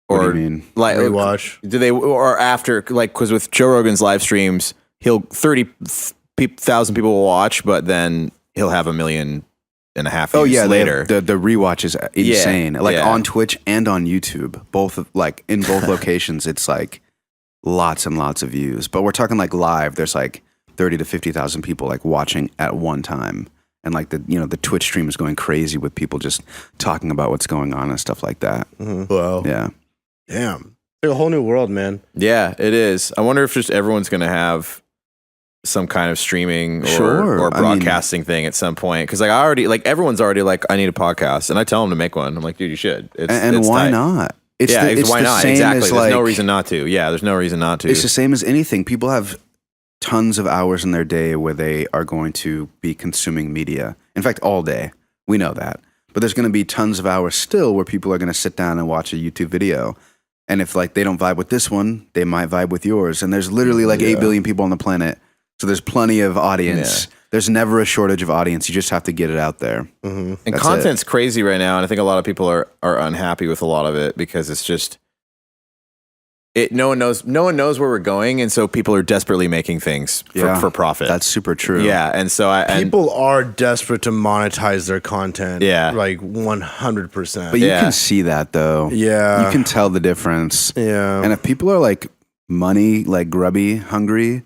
C: Or
B: what do you mean?
C: Like
A: rewatch?
C: Do they, or after, like, because with Joe Rogan's live streams, 30,000 people will watch, but then he'll have 1.5 million views later.
B: The rewatch is insane. Like on Twitch and on YouTube, both like in both locations, it's like lots and lots of views. But we're talking like live. There's like 30 to 50,000 people like watching at one time, and like the Twitch stream is going crazy with people just talking about what's going on and stuff like that.
A: Wow.
B: Yeah.
A: Damn. It's a whole new world, man.
C: Yeah, it is. I wonder if just everyone's going to have some kind of streaming or broadcasting thing at some point. Because like everyone's already like, I need a podcast, and I tell them to make one. I'm like, dude, you should.
B: It's why not?
C: Why not? Exactly. There's
B: like,
C: no reason not to. Yeah, there's no reason not to.
B: It's the same as anything. People have tons of hours in their day where they are going to be consuming media. In fact, all day. We know that. But there's going to be tons of hours still where people are going to sit down and watch a YouTube video. And if like they don't vibe with this one, they might vibe with yours. And there's literally like 8 billion people on the planet. So there's plenty of audience. Yeah. There's never a shortage of audience. You just have to get it out there.
C: And that's content's crazy right now. And I think a lot of people are unhappy with a lot of it because it's just, no one knows where we're going, and so people are desperately making things for profit.
B: That's super true.
C: Yeah, and so
A: people are desperate to monetize their content.
C: Yeah.
A: Like 100%.
B: But you can see that though.
A: Yeah.
B: You can tell the difference.
A: Yeah.
B: And if people are like money, like grubby, hungry,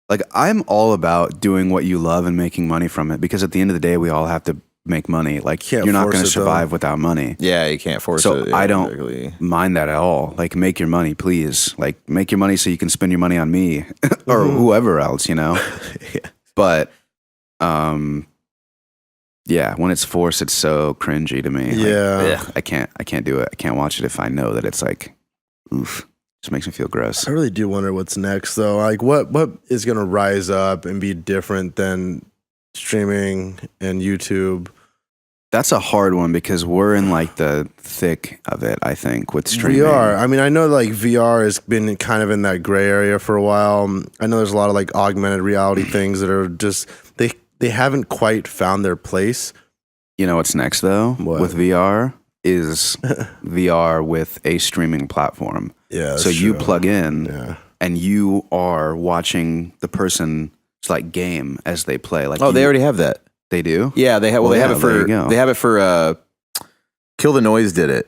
B: like I'm all about doing what you love and making money from it, because at the end of the day, we all have to make money. Like you're not going to survive without money.
C: Yeah, you can't force
B: So
C: it. Yeah,
B: I don't
C: exactly.
B: mind that at all. Like make your money, please. Like make your money so you can spend your money on me or whoever else, you know?
C: Yeah.
B: But, yeah, when it's forced, it's so cringy to me.
A: Yeah.
B: Like, I can't do it. I can't watch it if I know that it's like, oof, just makes me feel gross.
A: I really do wonder what's next, though. Like, what is going to rise up and be different than streaming and YouTube?
B: That's a hard one because we're in like the thick of it, I think, with streaming.
A: VR. I mean, I know like VR has been kind of in that gray area for a while. I know there's a lot of like augmented reality things that are just, they haven't quite found their place.
B: You know what's next though?
A: What?
B: With VR is VR with a streaming platform.
A: Yeah.
B: So you plug in
A: Yeah.
B: and you are watching the person's like game as they play. Like
C: They already have that.
B: They do?
C: Yeah, they have. Well,
B: Well,
C: they have
B: yeah,
C: it
B: there
C: for.
B: you go.
C: They have it for. Kill the Noise did it,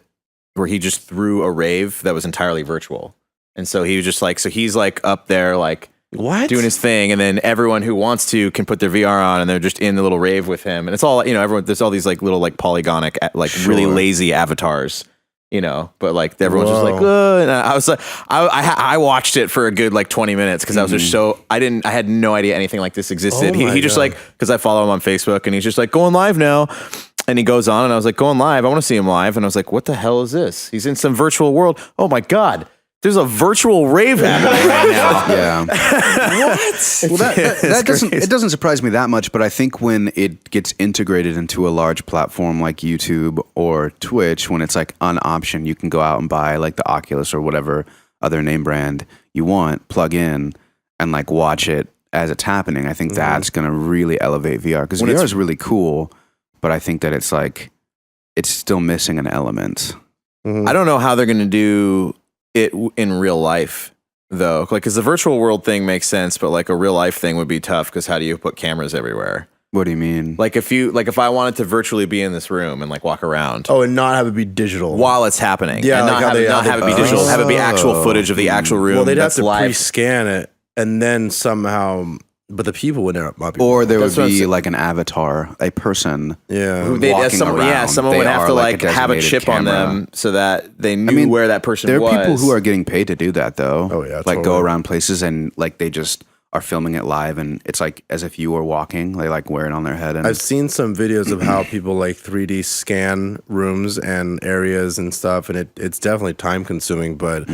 C: where he just threw a rave that was entirely virtual, and so he was just like, so he's like up there, like
A: What?
C: doing his thing, and then everyone who wants to can put their VR on, and they're just in the little rave with him, and it's all everyone. There's all these like little like polygonic, like really lazy avatars. But like everyone's just like, and I was like, I watched it for a good like 20 minutes because I was just so I had no idea anything like this existed.
A: Oh my
C: he just
A: God.
C: like, because I follow him on Facebook and he's just like going live now, and he goes on and I was like going live. I want to see him live, and I was like, what the hell is this? He's in some virtual world. Oh my God. There's a virtual rave happening right now.
B: Yeah.
A: What?
B: Well, that doesn't surprise me that much, but I think when it gets integrated into a large platform like YouTube or Twitch, when it's like an option, you can go out and buy like the Oculus or whatever other name brand you want, plug in, and like watch it as it's happening. I think that's going to really elevate VR because VR is really cool, but I think that it's like it's still missing an element.
C: I don't know how they're going to do it in real life though, like because the virtual world thing makes sense, but like a real life thing would be tough because how do you put cameras everywhere?
B: What do you mean?
C: Like if I wanted to virtually be in this room and like walk around
A: And not have it be digital.
C: while it's happening,
A: Yeah,
C: and
A: like
C: not have it be digital, have it be actual footage of the actual room.
A: Well, they'd have
C: that's
A: to
C: live.
A: pre-scan it and then somehow, but the people would not be.
B: Or there would
C: That's what I'm
B: be
C: saying.
B: like an avatar, a person.
A: Yeah.
B: walking around.
C: Someone
B: They
C: would have
B: are
C: to
B: like
C: like
B: a
C: have a
B: designated
C: chip on
B: camera.
C: them so that they knew where that person
B: There are
C: was.
B: people who are getting paid to do that, though.
A: Oh, yeah,
B: like go
A: totally.
B: around places and like they just are filming it live, and it's like as if you were walking. They like wear it on their head, and
A: I've seen some videos of how people like 3D scan rooms and areas and stuff, and it's definitely time consuming, but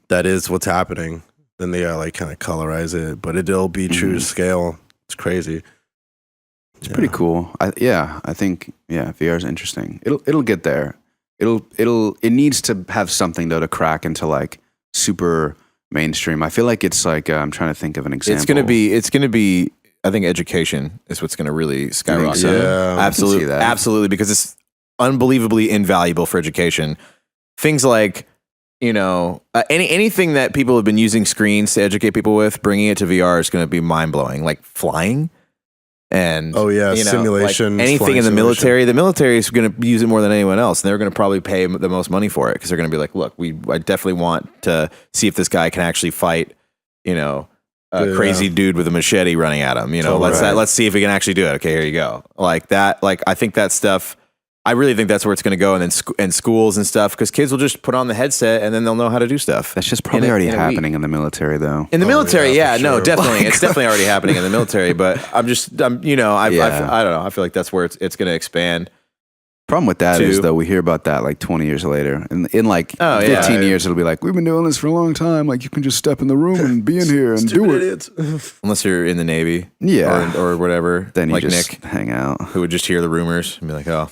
A: that is what's happening. Then they like kind of colorize it, but it'll be true to scale. It's crazy.
B: it's pretty cool. I think VR is interesting. It'll get there. It needs to have something though to crack into like super mainstream. I feel like it's like I'm trying to think of an example.
C: It's gonna be. I think education is what's gonna really skyrocket.
B: so?
A: Yeah, I can
C: absolutely,
B: see that.
C: absolutely, because it's unbelievably invaluable for education. Things like anything that people have been using screens to educate people with, bringing it to VR is going to be mind blowing. Like flying. And
A: simulation,
C: like anything in the military. The military is going to use it more than anyone else, and they're going to probably pay the most money for it because they're going to be like, "Look, I definitely want to see if this guy can actually fight." Crazy dude with a machete running at him. Let's see if he can actually do it. Okay, here you go. Like that. Like I think that stuff. I really think that's where it's going to go, and then and schools and stuff, because kids will just put on the headset and then they'll know how to do stuff.
B: That's just probably already happening in the military, though.
C: In the military,
A: yeah, for
C: no,
A: sure.
C: definitely, it's definitely already happening in the military. But I don't know. I feel like that's where it's going to expand.
B: Problem with that is
C: Two.
B: though we hear about that like 20 years later, and in like
C: Oh, yeah.
B: 15 years it'll be like we've been doing this for a long time. Like you can just step in the room and be in here and do it.
C: Unless you're in the Navy,
B: Yeah.
C: or whatever.
B: Then you
C: like
B: just
C: Nick,
B: hang out.
C: who would just hear the rumors and be like, "Oh,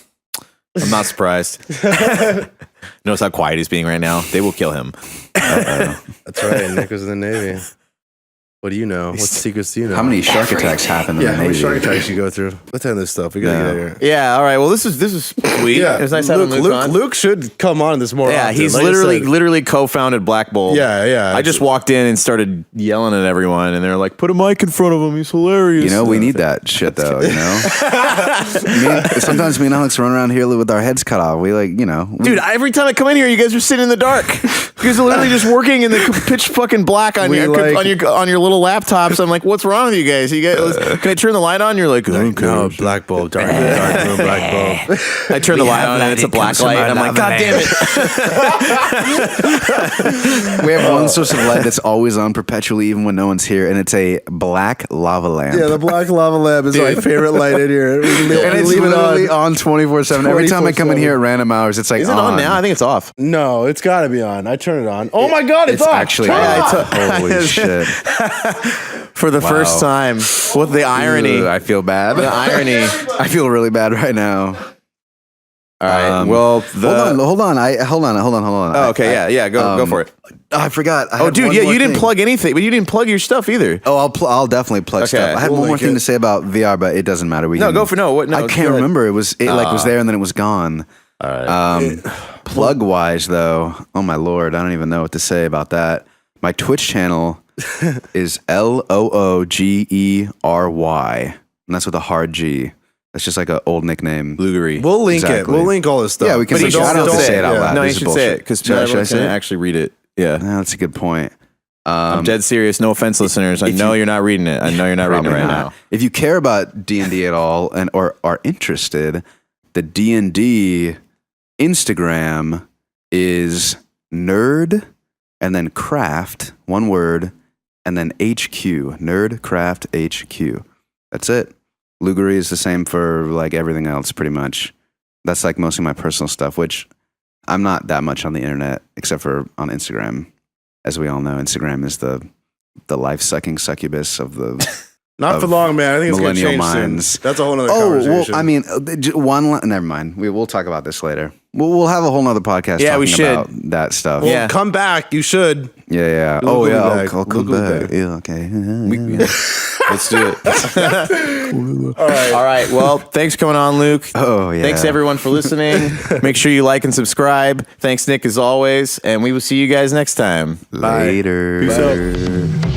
C: I'm not surprised." Notice how quiet he's being right now. They will kill him.
A: That's right. Nick was in the Navy. What do you know? What secrets do you know?
B: How many shark attacks happen in
A: Yeah,
B: the
A: how many
B: Navy?
A: shark attacks you go through? Let's end this stuff. We gotta get out of here.
C: Yeah. All right. Well, this is sweet.
A: Yeah,
C: It was nice having Luke on.
A: Luke should come on this more.
C: Yeah,
A: often.
C: he's
A: Like I said.
C: literally co-founded Black Bolt.
A: Yeah.
C: I just walked in and started yelling at everyone, and they're like, "Put a mic in front of him. He's hilarious."
B: You know, we need that shit though. You know, sometimes me and Alex run around here with our heads cut off. We like, you know,
C: Dude, every time I come in here, you guys are sitting in the dark. You guys are literally just working in the pitch fucking black on your little laptops. I'm like, what's wrong with you guys? Can I turn the light on? You're like, okay.
A: No, black bulb, dark room, black bulb.
C: I turn the light on and it's a black light. I'm like, God damn it.
B: we have one source of light that's always on perpetually, even when no one's here, and it's a black lava lamp.
A: Yeah, the black lava lamp is my favorite light in here. We
B: and it's
A: leave it
B: literally on 24/7. Every time I come in here at random hours, it's like,
C: Is it on now? I think it's off.
A: No, it's got to be on. I turn it on. Oh my god, it's off.
B: actually
A: Turn it
B: on.
A: off.
B: Holy shit.
C: For the first time. What the irony.
B: Ugh, I feel bad.
C: The irony.
B: I feel really bad right now.
C: All right. Well,
B: hold on. Hold on.
C: Oh, okay. Yeah. Go for it.
B: I forgot. I
C: Oh,
B: had
C: dude.
B: one
C: Yeah,
B: more
C: you didn't
B: thing.
C: plug anything, but you didn't plug your stuff either.
B: Oh, I'll definitely plug
C: Okay.
B: stuff. I had
A: We'll
B: one more
A: link
B: thing
A: it.
B: to say about VR, but it doesn't matter.
C: No, go for no.
B: I can't remember. It was there and then it was gone.
C: All right.
B: Plug wise though, oh my lord, I don't even know what to say about that. My Twitch channel is LOOGERY, and that's with a hard G. That's just like an old nickname.
C: Lugery.
A: We'll link it.
B: Exactly.
A: We'll link all this stuff.
B: Yeah, we can.
C: But you
B: I don't have to
C: should
B: say it out loud.
C: No, you
B: This is
C: should say it
B: bullshit.
C: because
B: Should I say it?
C: actually read it. Yeah.
B: No, that's a good point.
C: I'm dead serious. No offense, listeners. I know you're not reading it. I know you're not reading it
B: Probably
C: right
B: not.
C: now.
B: If you care about D&D at all and or are interested, the D&D Instagram is nerd and then craft, one word, and then HQ, nerd craft HQ. That's it. Lugery is the same for like everything else pretty much. That's like mostly my personal stuff, which I'm not that much on the internet except for on Instagram. As we all know, Instagram is the life-sucking succubus of the
A: Not for long, man. I think it's going to
B: millennial
A: change
B: minds.
A: soon. That's a whole other
B: Oh,
A: conversation.
B: well, I mean, never mind. We'll talk about this later. We'll have a whole nother podcast
C: Yeah, we
B: talking
C: should.
B: about that stuff.
A: Well,
C: Yeah.
A: come back. You should.
B: Yeah.
A: We'll
B: Oh,
A: go
B: yeah.
A: back.
B: I'll come
A: We'll go
B: back.
A: back.
B: Yeah, okay.
C: Let's do it.
A: All right.
C: All right. Well, thanks for coming on, Luke.
B: Oh, yeah.
C: Thanks everyone for listening. Make sure you like and subscribe. Thanks, Nick, as always. And we will see you guys next time.
B: Later.
A: Peace out.
B: Later.